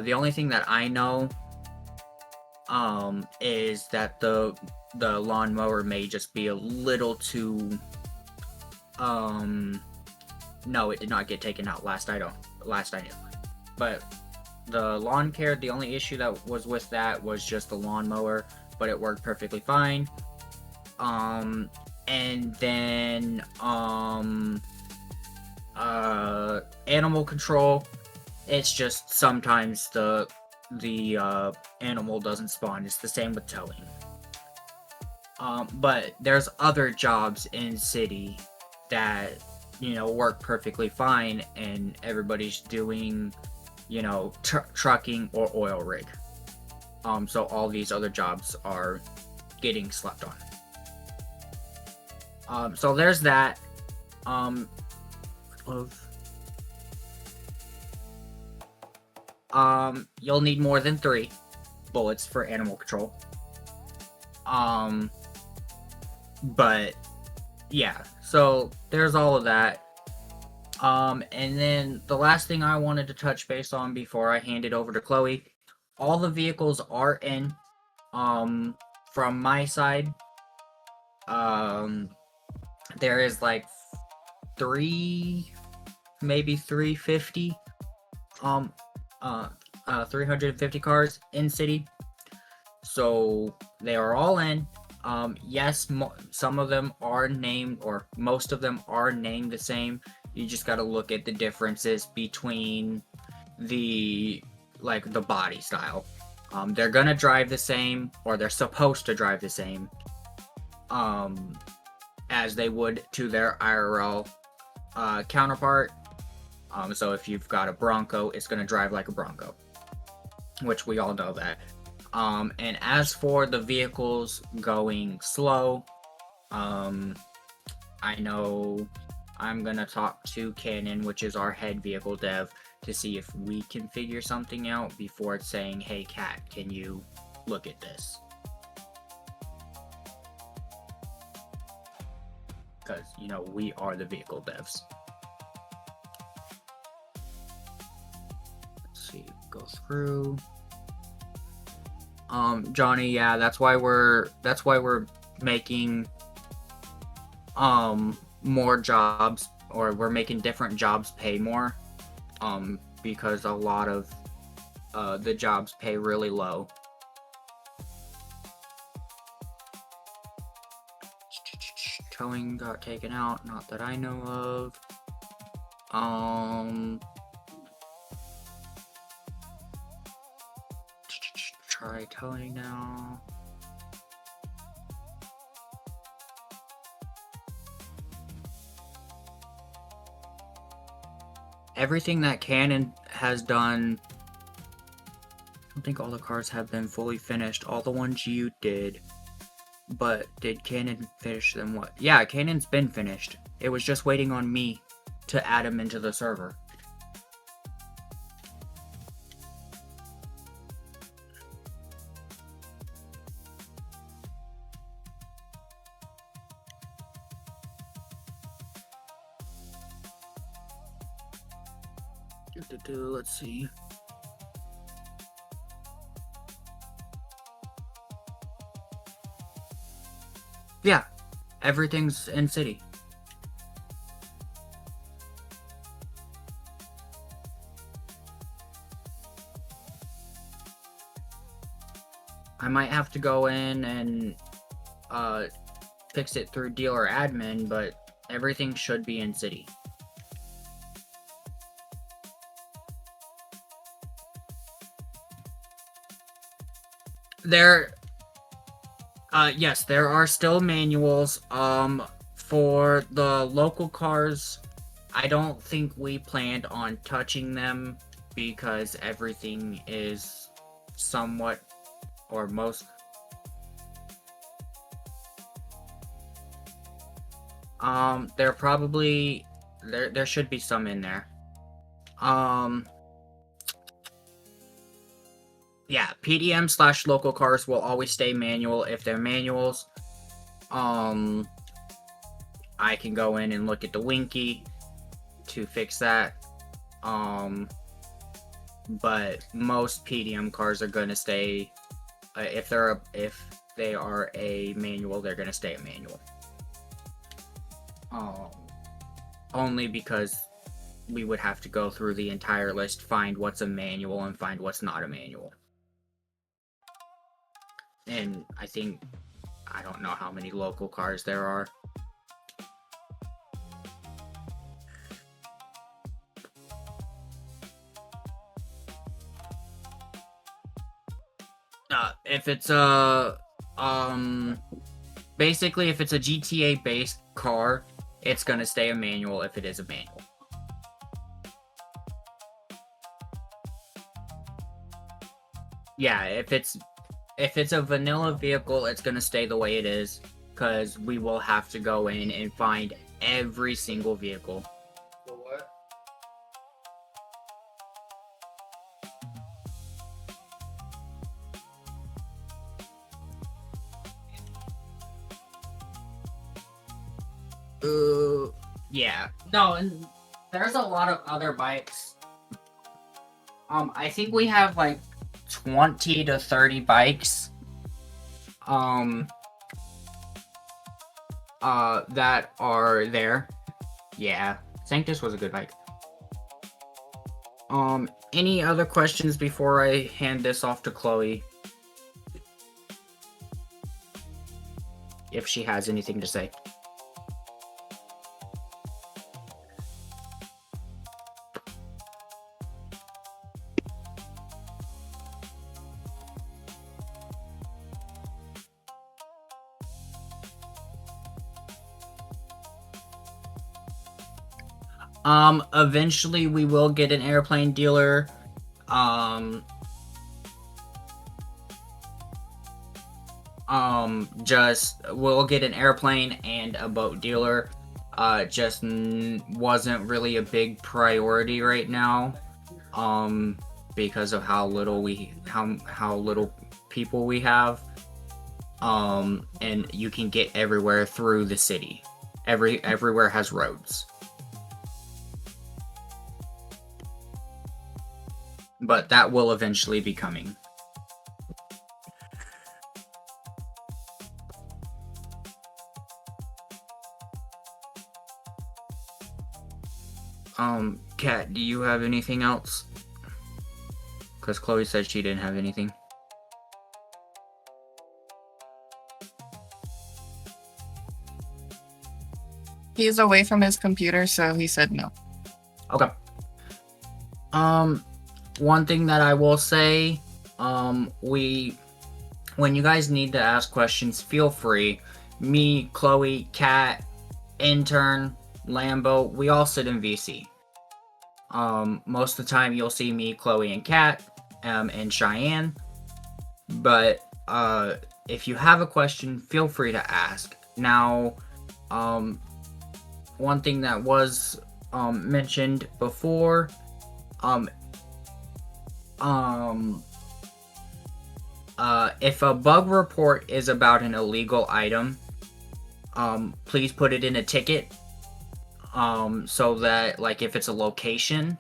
the only thing that I know, is that the lawnmower may just be a little too, no, it did not get taken out last I knew. But the lawn care, the only issue that was with that was just the lawnmower, but it worked perfectly fine. And then, animal control, it's just sometimes the animal doesn't spawn. It's the same with towing. But there's other jobs in city that, you know, work perfectly fine, and everybody's doing, you know, trucking or oil rig. So all these other jobs are getting slept on. So there's that. You'll need more than 3 bullets for animal control. But yeah, so there's all of that. And then the last thing I wanted to touch base on before I hand it over to Chloe, all the vehicles are in. From my side, there is like 350 350 cars in city, so they are all in. Yes, some of them are named, or most of them are named the same. You just got to look at the differences between the body style. They're gonna drive the same, or they're supposed to drive the same, as they would to their IRL counterpart. So if you've got a Bronco, it's gonna drive like a Bronco, which we all know that. And as for the vehicles going slow, I know I'm gonna talk to Canon, which is our head vehicle dev, to see if we can figure something out before it's saying, hey Kat, can you look at this? Because, you know, we are the vehicle devs. Let's see, go through. Johnny, yeah, that's why we're making more jobs, or we're making different jobs pay more, because a lot of the jobs pay really low. Towing got taken out, not that I know of. Try towing now. Everything that Canon has done, I don't think all the cars have been fully finished. All the ones you did. But did Canon finish them? What? Yeah, Canon's been finished. It was just waiting on me to add them into the server. Let's see. Yeah, everything's in city. I might have to go in and fix it through dealer admin, but everything should be in city. Yes, there are still manuals. For the local cars, I don't think we planned on touching them because everything is somewhat, or most. There probably, there should be some in there. Yeah, PDM/local cars will always stay manual if they're manuals. I can go in and look at the Winky to fix that. But most PDM cars are gonna stay. If they are a manual, they're gonna stay a manual. Only because we would have to go through the entire list, find what's a manual, and find what's not a manual. And I don't know how many local cars there are. If it's basically if it's a GTA based car, it's gonna stay a manual if it is a manual. Yeah, if it's a vanilla vehicle, it's gonna stay the way it is, because we will have to go in and find every single vehicle. For what? Yeah. No, and there's a lot of other bikes. I think we have like 20 to 30 bikes. That are there. Yeah. Sanctus was a good bike. Any other questions before I hand this off to Chloe? If she has anything to say. Eventually we will get an airplane dealer. We'll get an airplane and a boat dealer. Just wasn't really a big priority right now. Because of how little people we have. And you can get everywhere through the city. Everywhere has roads. But that will eventually be coming. Kat, do you have anything else? Because Chloe said she didn't have anything. He's away from his computer, so he said no. Okay. One thing that I will say, when you guys need to ask questions, feel free. Me, Chloe, Kat, intern, Lambo, we all sit in VC. Most of the time you'll see me, Chloe, and Kat, and Cheyenne. But, if you have a question, feel free to ask. Now, one thing that was, mentioned before, if a bug report is about an illegal item, please put it in a ticket, so that, like, if it's a location,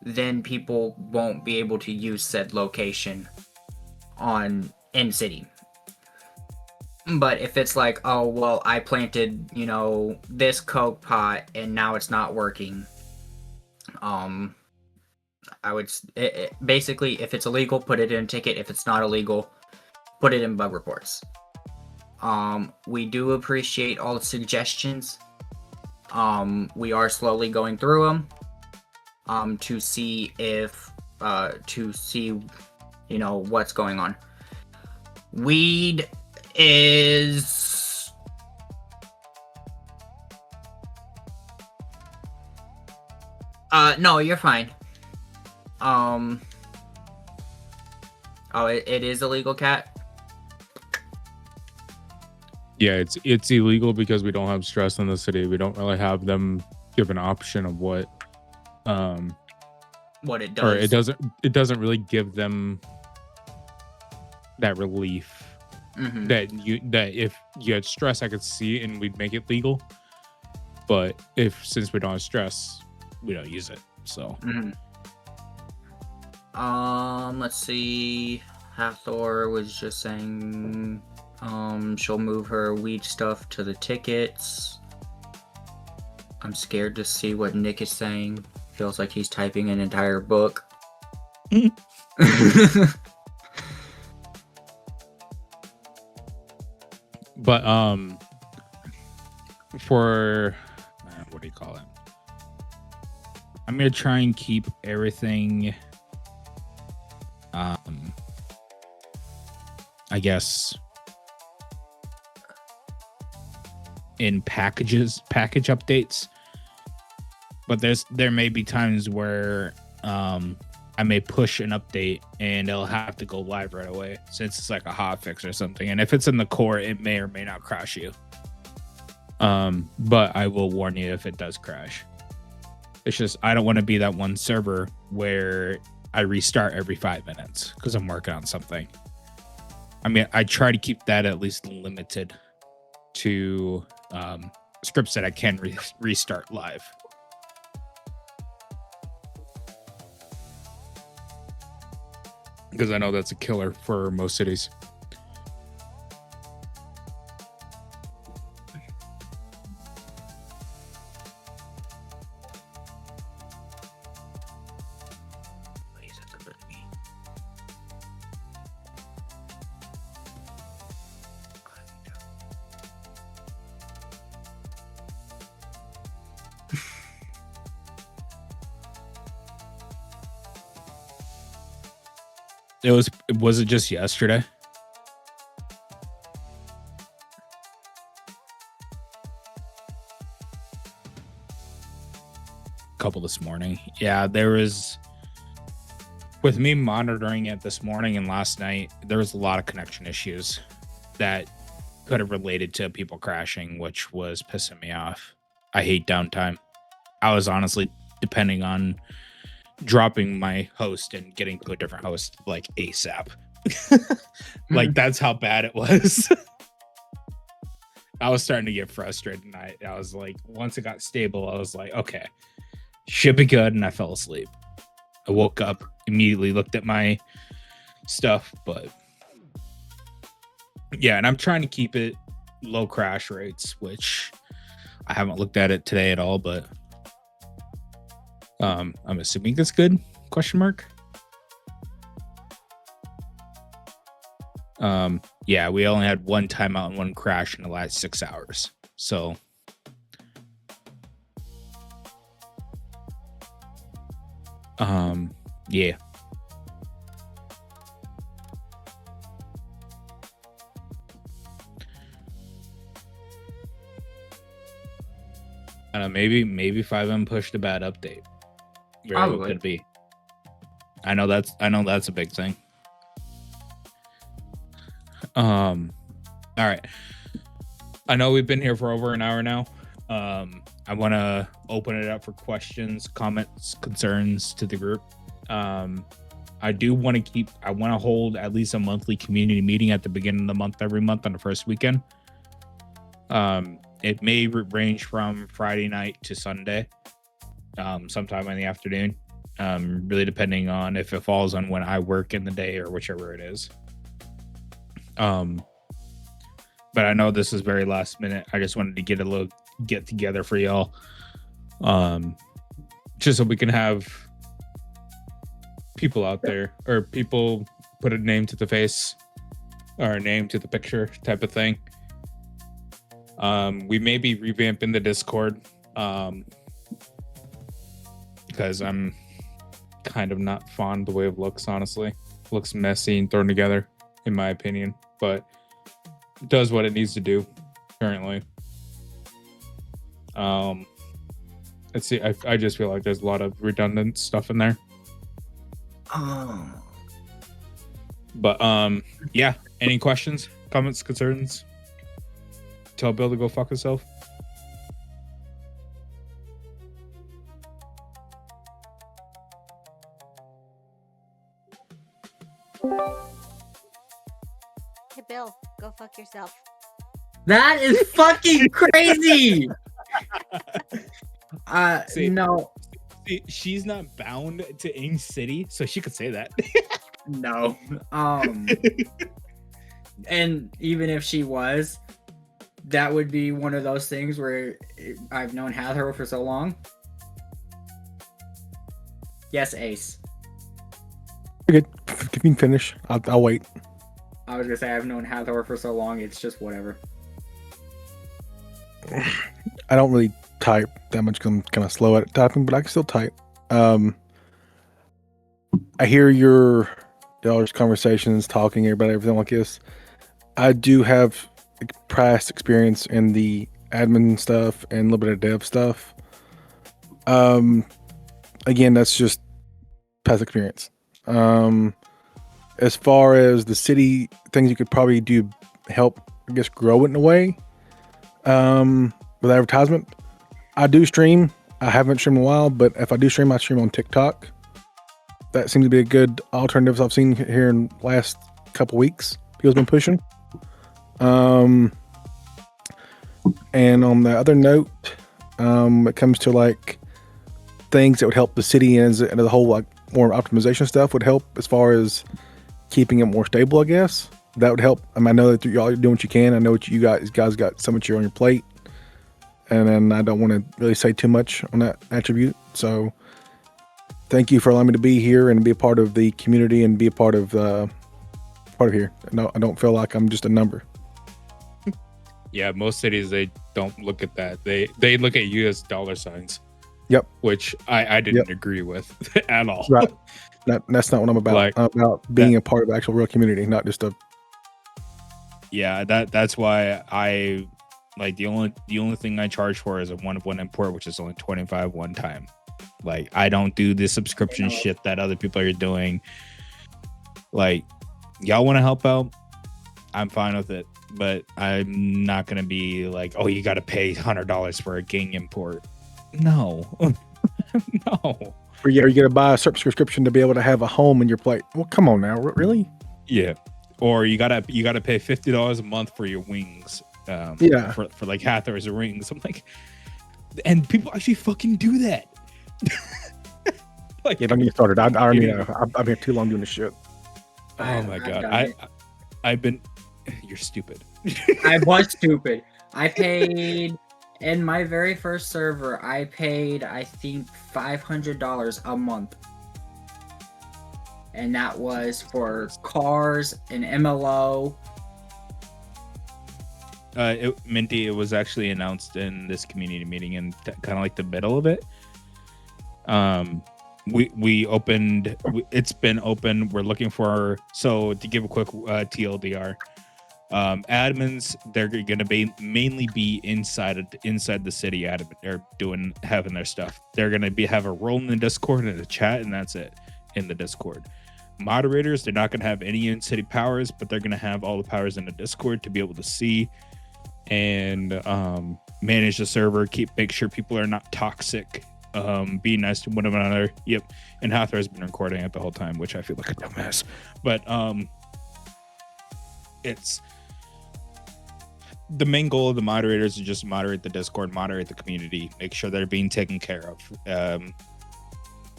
then people won't be able to use said location in city. But if it's like, oh, well, I planted, this Coke pot and now it's not working, I would basically, if it's illegal, put it in a ticket. If it's not illegal, put it in bug reports. We do appreciate all the suggestions. We are slowly going through them to see if you know what's going on. Weed is no, you're fine. Oh, it is illegal, Cat. Yeah, it's illegal because we don't have stress in the city. We don't really have them give an option of what it does. or it doesn't really give them that relief. Mm-hmm. That if you had stress, I could see and we'd make it legal. But since we don't have stress, we don't use it. So Mm-hmm. Let's see. Hathor was just saying she'll move her weed stuff to the tickets. I'm scared to see what Nick is saying. Feels like he's typing an entire book. but for what do you call it? I'm gonna try and keep everything I guess in package updates, but there may be times where I may push an update and it'll have to go live right away since it's like a hot fix or something, and if it's in the core it may or may not crash you, but I will warn you if it does crash. It's just I don't want to be that one server where I restart every 5 minutes because I'm working on something. I mean, I try to keep that at least limited to scripts that I can restart live. Because I know that's a killer for most cities. Was it just yesterday? Couple this morning. Yeah, there was, with me monitoring it this morning and last night, there was a lot of connection issues that could have related to people crashing, which was pissing me off. I hate downtime. I was honestly depending on dropping my host and getting to a different host like ASAP. Like that's how bad it was. I was starting to get frustrated, and I was like, once it got stable, I was like, okay, should be good, and I fell asleep. I woke up, immediately looked at my stuff, but yeah, and I'm trying to keep it low crash rates, which I haven't looked at it today at all, but I'm assuming that's good, question mark. Yeah, we only had one timeout and one crash in the last 6 hours, so yeah. I don't know, maybe 5M pushed a bad update. Very well could be. I know that's a big thing. All right. I know we've been here for over an hour now. I want to open it up for questions, comments, concerns to the group. I want to hold at least a monthly community meeting at the beginning of the month, every month on the first weekend. It may range from Friday night to Sunday, sometime in the afternoon, really depending on if it falls on when I work in the day or whichever it is. But I know this is very last minute. I just wanted to get a little get together for y'all, just so we can have people out there, or people put a name to the face, our name to the picture type of thing. We may be revamping the Discord because I'm kind of not fond the way it looks, honestly. It looks messy and thrown together, in my opinion, but it does what it needs to do currently. Let's see, I just feel like there's a lot of redundant stuff in there. But yeah, any questions, comments, concerns? Tell Bill to go fuck himself. Hey, Bill, go fuck yourself. That is fucking crazy. See, No, see, she's not bound to Ing City, so she could say that. no. And even if she was, that would be one of those things where I've known Hathor for so long. Yes, Ace. You're good. If you can finish, I'll wait. I was gonna say I've known Hathor for so long, it's just whatever. I don't really type that much because I'm kind of slow at typing, but I can still type. I hear y'all's conversations, talking about everything like this. I do have past experience in the admin stuff and a little bit of dev stuff. Again, that's just past experience. As far as the city things you could probably do help, I guess, grow it in a way. With advertisement, I do stream. I haven't streamed in a while, but if I do stream, I stream on TikTok. That seems to be a good alternative I've seen here in the last couple weeks. People's been pushing. And on the other note, it comes to like things that would help the city and the whole like more optimization stuff would help as far as keeping it more stable, I guess. That would help. I know that y'all are doing what you can. I know what you guys got so much on your plate. And then I don't want to really say too much on that attribute. So thank you for allowing me to be here and be a part of the community and be a part of here. No, I don't feel like I'm just a number. Yeah, most cities, they don't look at that. They look at you as dollar signs. Yep. Which I didn't agree with at all. Right. That's not what I'm about. Like, I'm about being a part of the actual real community, not just a. Yeah, that's why I like the only thing I charge for is a 1-of-1 import, which is only 25 one time. Like, I don't do the subscription shit that other people are doing. Like, y'all want to help out, I'm fine with it, but I'm not gonna be like, oh, you got to pay $100 for a gang import. No, no. Or you're gonna buy a subscription to be able to have a home in your plate. Well, come on now, really? Yeah. Or you gotta pay $50 a month for your wings. Yeah. For like Hathor's rings. I'm like, and people actually fucking do that. Like, Yeah, don't get started. I already know. I've been too long doing this shit. oh my god, I've been. You're stupid. I was stupid. I paid in my very first server. I paid, I think, $500 a month, and that was for cars and MLO. Minty, it was actually announced in this community meeting in kind of like the middle of it. We opened. It's been open. We're looking for. So to give a quick TLDR. Admins, they're going to be mainly be inside the city admin. They're having their stuff. They're going to have a role in the Discord and a chat, and that's it in the Discord. Moderators, they're not going to have any in-city powers, but they're going to have all the powers in the Discord to be able to see and manage the server, make sure people are not toxic, be nice to one another. Yep. And Hathor has been recording it the whole time, which I feel like a dumbass. But it's the main goal of the moderators is just moderate the Discord, moderate the community, make sure they're being taken care of.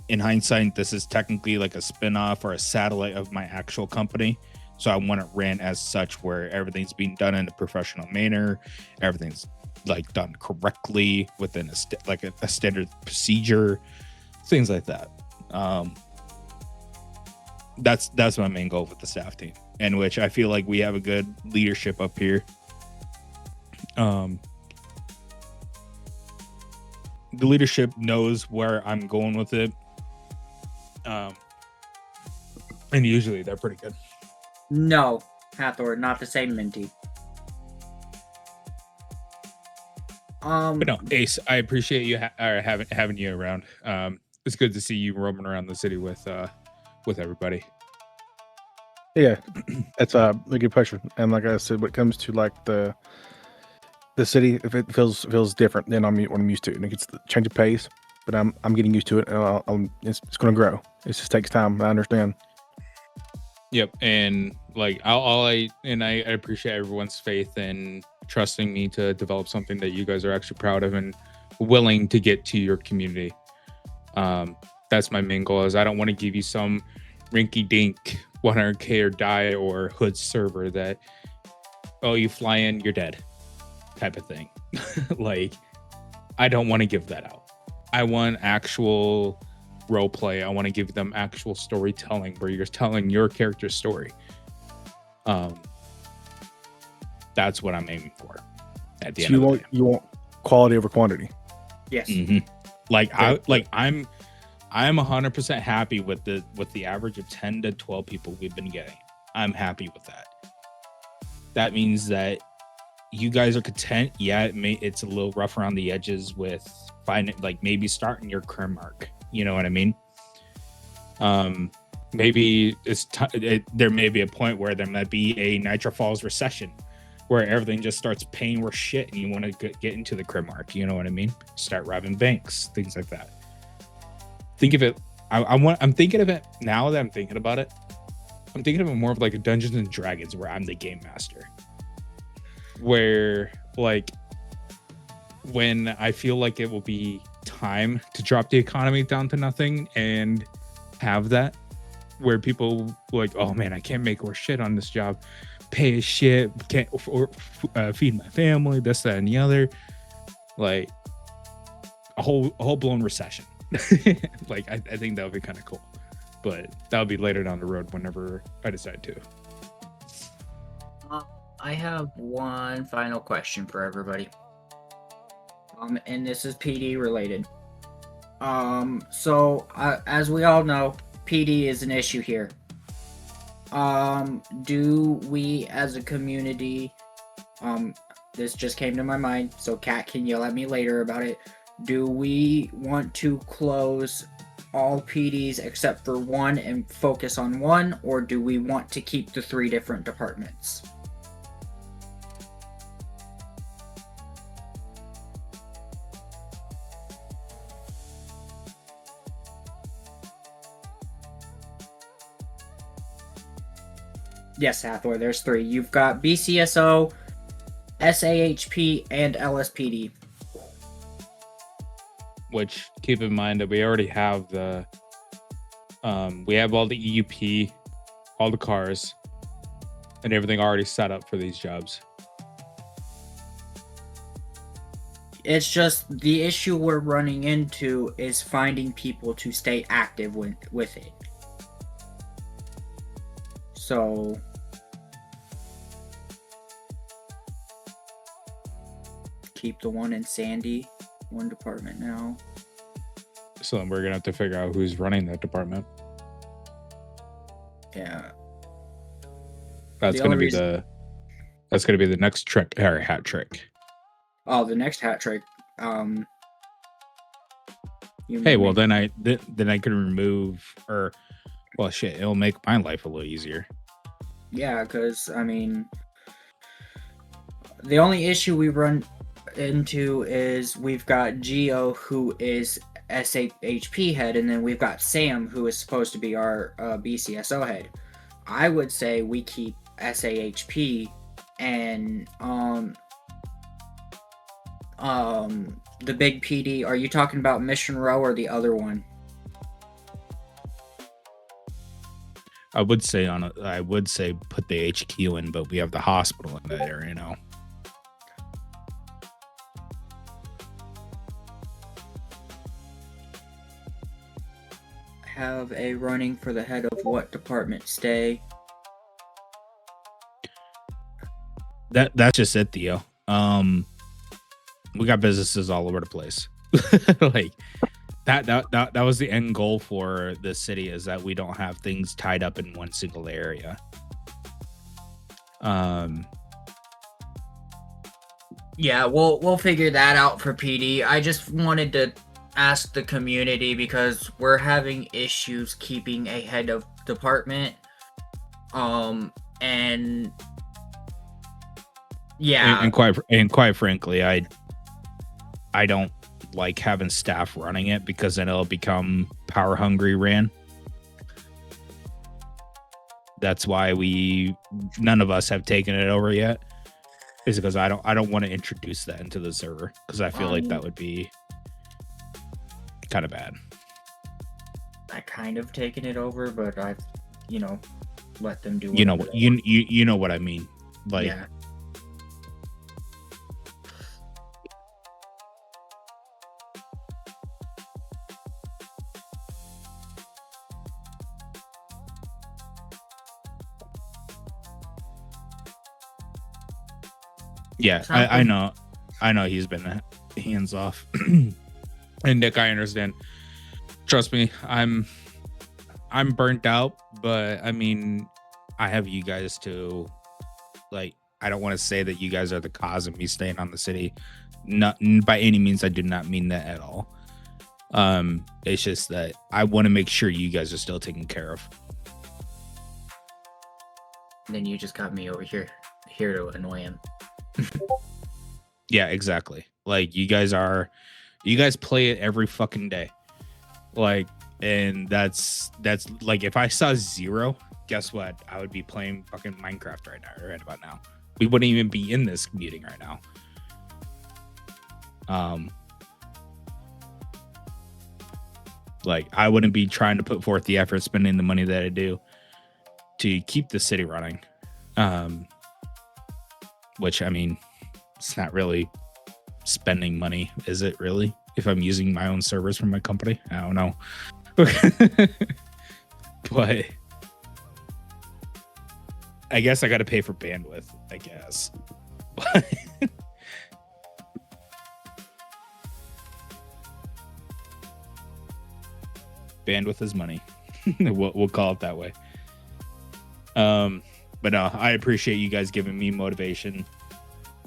In hindsight, this is technically like a spin-off or a satellite of my actual company. So I want it ran as such, where everything's being done in a professional manner. Everything's like done correctly within a standard procedure, things like that. That's my main goal with the staff team. in which I feel like we have a good leadership up here. The leadership knows where I'm going with it. And usually they're pretty good. No, Hathor, not the same Minty. But no, Ace, I appreciate you having you around. It's good to see you roaming around the city with everybody. Yeah, that's a good question. And like I said, when it comes to like the city, if it feels different than what I'm used to, and it gets the change of pace, but I'm getting used to it, and it's going to grow. It just takes time. I understand. Yep, and like I appreciate everyone's faith and trusting me to develop something that you guys are actually proud of and willing to get to your community. That's my main goal. Is I don't want to give you some rinky-dink 100K or die or hood server that, oh, you fly in, you're dead, type of thing. Like, I don't want to give that out. I want actual role play. I want to give them actual storytelling where you're telling your character's story. That's what I'm aiming for at the end of the day. You want quality over quantity. Yes. Mm-hmm. I'm 100% happy with the average of 10 to 12 people we've been getting. I'm happy with that. That means that you guys are content. Yeah, it's a little rough around the edges with finding, like, maybe starting your current mark. You know what I mean? Maybe there may be a point where there might be a Nitrofalls recession where everything just starts paying worse shit and you want to get into the crib mark. You know what I mean? Start robbing banks, things like that. Think of it. I'm thinking of it now that I'm thinking about it. I'm thinking of it more of like a Dungeons and Dragons where I'm the game master. Where, like, when I feel like it will be time to drop the economy down to nothing and have that, where people like, oh man, I can't make worse shit on this job, pay shit, can't feed my family, this, that, and the other, like a whole blown recession. Like, I think that would be kind of cool, but that would be later down the road whenever I decide to. I have one final question for everybody. And this is PD related. So as we all know, PD is an issue here. Do we as a community, this just came to my mind, so Kat can yell at me later about it. Do we want to close all PDs except for one and focus on one, or do we want to keep the 3 different departments? Yes, Hathor, there's 3. You've got BCSO, SAHP, and LSPD. Which, keep in mind that we already have we have all the EUP, all the cars, and everything already set up for these jobs. It's just the issue we're running into is finding people to stay active with it. So keep the one in Sandy, one department now. So then we're gonna have to figure out who's running that department. Yeah. That's gonna be the next trick, or hat trick. Oh, the next hat trick. Hey, well then I can remove, or, well, shit, it'll make my life a little easier. Yeah, because I mean, the only issue we run into is we've got Geo, who is SAHP head, and then we've got Sam, who is supposed to be our BCSO head. I would say we keep SAHP and the big PD. Are you talking about Mission Row or the other one? I would say put the HQ in, but we have the hospital in there, you know. Have a running for the head of what department stay? That's just it, Theo. We got businesses all over the place. Like that was the end goal for the city, is that we don't have things tied up in one single area. Yeah, we'll figure that out for PD. I just wanted to ask the community because we're having issues keeping a head of department. And yeah, and quite frankly, I don't like having staff running it, because then it'll become power hungry ran. That's why none of us have taken it over yet, is because I don't want to introduce that into the server, because I feel like that would be kind of bad. I kind of taken it over, but I've let them do. You know what you know what I mean? Like, yeah. Yeah, I know he's been hands off. And Nick, I understand. Trust me, I'm burnt out, but I mean, I have you guys to, like, I don't want to say that you guys are the cause of me staying on the city. Not by any means, I do not mean that at all. It's just that I want to make sure you guys are still taken care of. And then you just got me over here to annoy him. Yeah, exactly. Like, you guys play it every fucking day. Like, and that's like, if I saw zero, guess what? I would be playing fucking Minecraft right about now. We wouldn't even be in this meeting right now. Like, I wouldn't be trying to put forth the effort, spending the money that I do to keep the city running. Which, I mean, it's not really spending money, is it really? If I'm using my own servers from my company, I don't know. But I guess I got to pay for bandwidth, I guess. Bandwidth is money. We'll call it that way. But no, I appreciate you guys giving me motivation,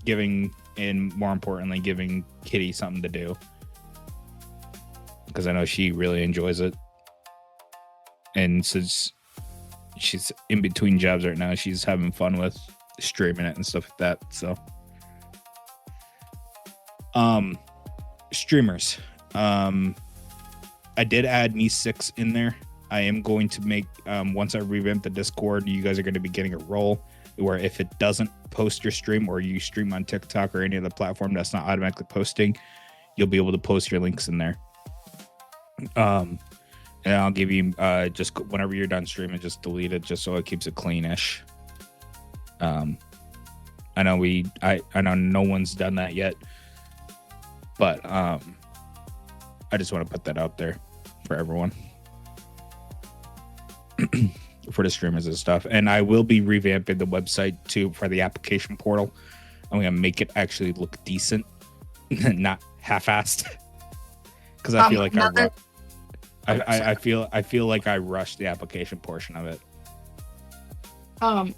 and more importantly, giving Kitty something to do, because I know she really enjoys it. And since she's in between jobs right now, she's having fun with streaming it and stuff like that. So, streamers, I did add me 6 in there. I am going to make, once I revamp the Discord, you guys are going to be getting a role where if it doesn't post your stream, or you stream on TikTok or any other platform that's not automatically posting, you'll be able to post your links in there. And I'll give you, just whenever you're done streaming, just delete it, just so it keeps it cleanish. I know I know no one's done that yet, but I just want to put that out there for everyone. For the streamers and stuff. And I will be revamping the website too for the application portal. I'm gonna make it actually look decent, not half-assed. Because I feel like I feel like I rushed the application portion of it.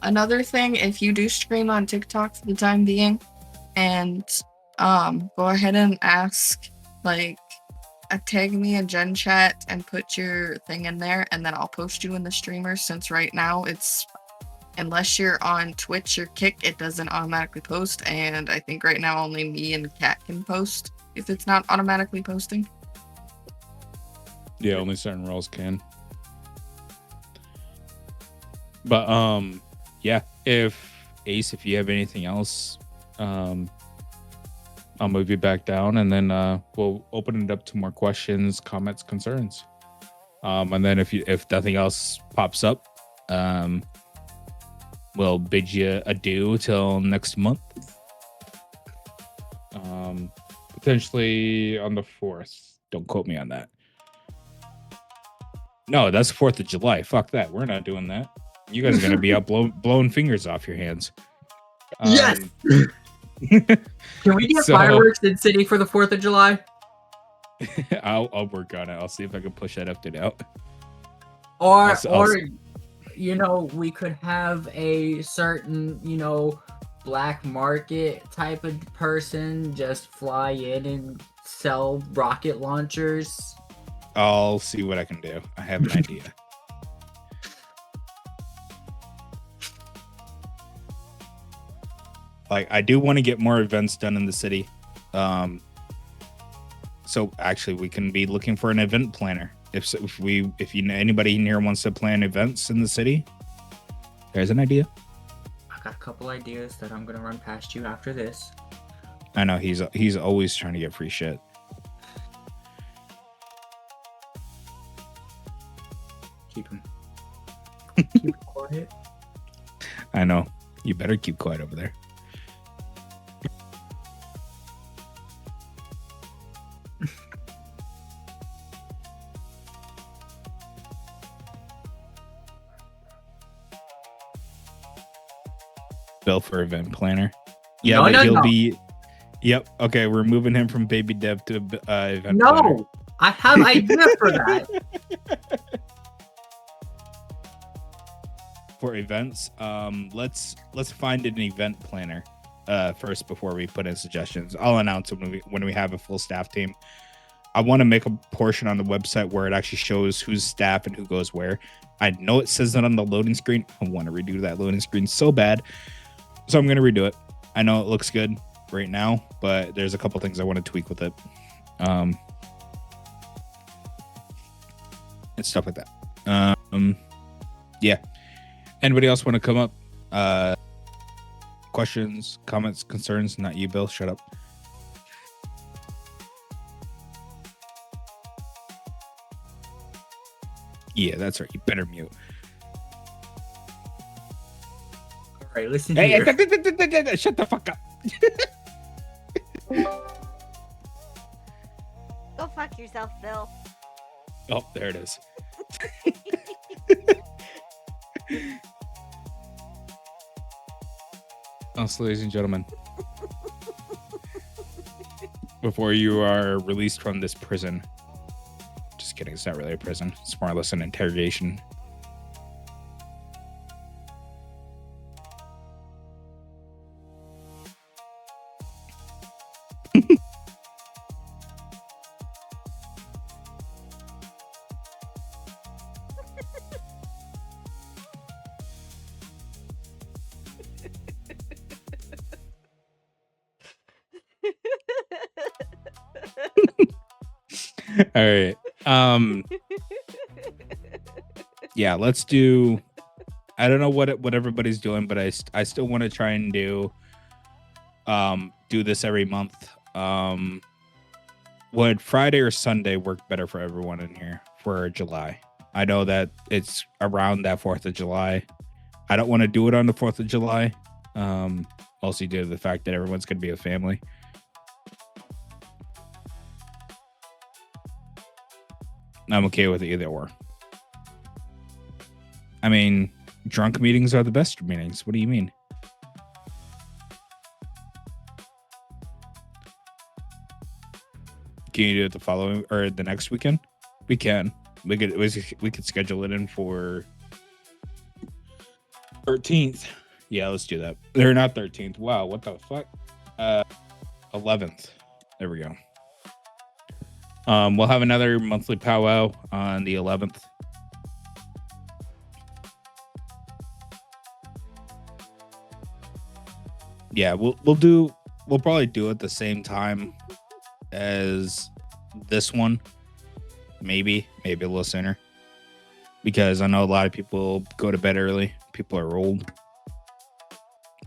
Another thing, if you do stream on TikTok for the time being, and go ahead and ask, like, tag me in Gen Chat and put your thing in there, and then I'll post you in the streamer, since right now it's, unless you're on Twitch or Kick, it doesn't automatically post, and I think right now only me and Kat can post if it's not automatically posting. Yeah, only certain roles can. But yeah, if you have anything else, I'll move you back down, and then we'll open it up to more questions, comments, concerns. And then if nothing else pops up, we'll bid you adieu till next month. Potentially on the 4th. Don't quote me on that. No, that's 4th of July. Fuck that. We're not doing that. You guys are gonna be out blowing fingers off your hands. Yes! Can we get So- fireworks in city for the 4th of July? I'll work on it. I'll see if I can push that update out. Or, I'll- we could have a certain, black market type of person just fly in and sell rocket launchers. I'll see what I can do. I have an idea. Like, I do want to get more events done in the city. So actually, we can be looking for an event planner. If anybody in here wants to plan events in the city, there's an idea. I got a couple ideas that I'm gonna run past you after this. I know he's always trying to get free shit. Keep him quiet. I know. You better keep quiet over there. Bill for event planner. Yeah, No, but no, he'll no. be. Yep. Okay, we're moving him from baby dev to event planner. No, I have idea for that. For events, let's find an event planner first before we put in suggestions. I'll announce it when we have a full staff team. I want to make a portion on the website where it actually shows who's staff and who goes where. I know it says that on the loading screen. I want to redo that loading screen so bad, so I'm gonna redo it. I know it looks good right now, but there's a couple things I want to tweak with it, and stuff like that. Yeah. Anybody else want to come up? Questions, comments, concerns? Not you, Bill. Shut up. Yeah, that's right. You better mute. All right, listen Hey, here. shut the fuck up. Go fuck yourself, Bill. Oh, there it is. So, ladies and gentlemen, before you are released from this prison, just kidding, it's not really a prison, it's more or less an interrogation. All right. Yeah, let's do. I don't know what everybody's doing, but I still want to try and do this every month. Would Friday or Sunday work better for everyone in here for July? I know that it's around that 4th of July. I don't want to do it on the 4th of July. Also due to the fact that everyone's going to be a family. I'm okay with either or. I mean, drunk meetings are the best meetings. What do you mean? Can you do it the following or the next weekend? We can. We could schedule it in for 13th. Yeah, let's do that. They're not 13th. Wow, what the fuck? 11th. There we go. We'll have another monthly powwow on the 11th. Yeah, we'll probably do it the same time as this one. Maybe a little sooner. Because I know a lot of people go to bed early. People are old.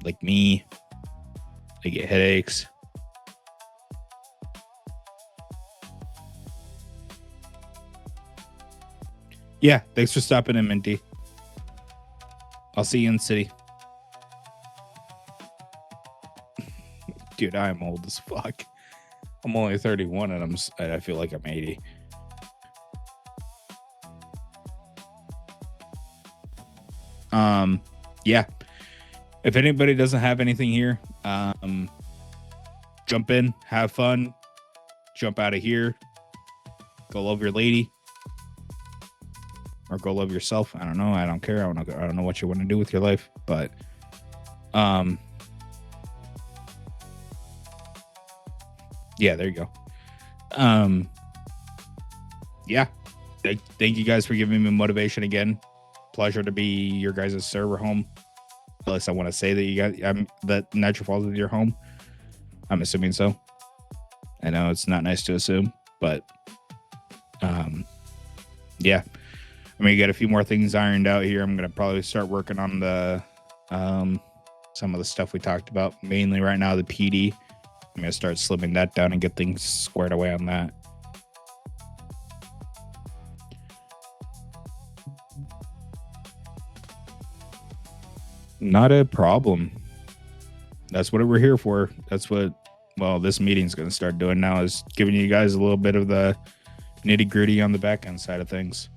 Like me. They get headaches. Yeah, thanks for stopping in, Minty. I'll see you in the city. Dude, I am old as fuck. I'm only 31 and I feel like I'm 80. Yeah. if anybody doesn't have anything here, jump in, have fun, jump out of here, go love your lady, or go love yourself. I don't know. I don't care. I don't know what you want to do with your life, but yeah, there you go. Yeah. Thank you guys for giving me motivation again. Pleasure to be your guys' server home. At least I want to say that you got that Nitrofalls is your home. I'm assuming so. I know it's not nice to assume, but yeah. I mean, you got a few more things ironed out here. I'm gonna probably start working on the some of the stuff we talked about. Mainly right now, the PD. I'm gonna start slimming that down and get things squared away on that. Not a problem. That's what we're here for. That's what, well, this meeting's going to start doing now, is giving you guys a little bit of the nitty gritty on the back end side of things.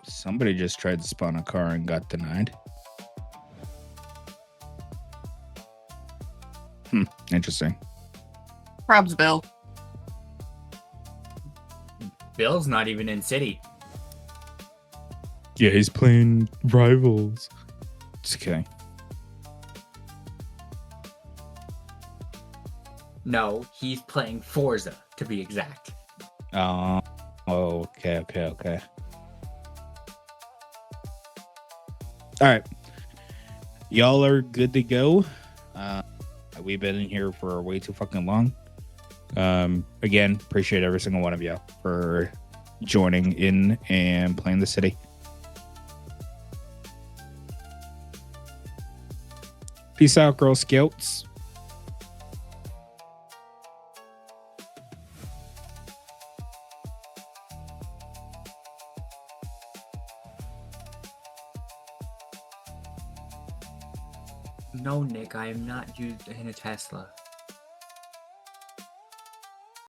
Somebody just tried to spawn a car and got denied. Interesting. Probs Bill. Bill's not even in city. Yeah, he's playing Rivals. It's okay. No, he's playing Forza, to be exact. Oh, okay. All right. Y'all are good to go. We've been in here for way too fucking long. Again, appreciate every single one of you for joining in and playing the city. Peace out, Girl Scouts. No, Nick, I am not used in a Tesla.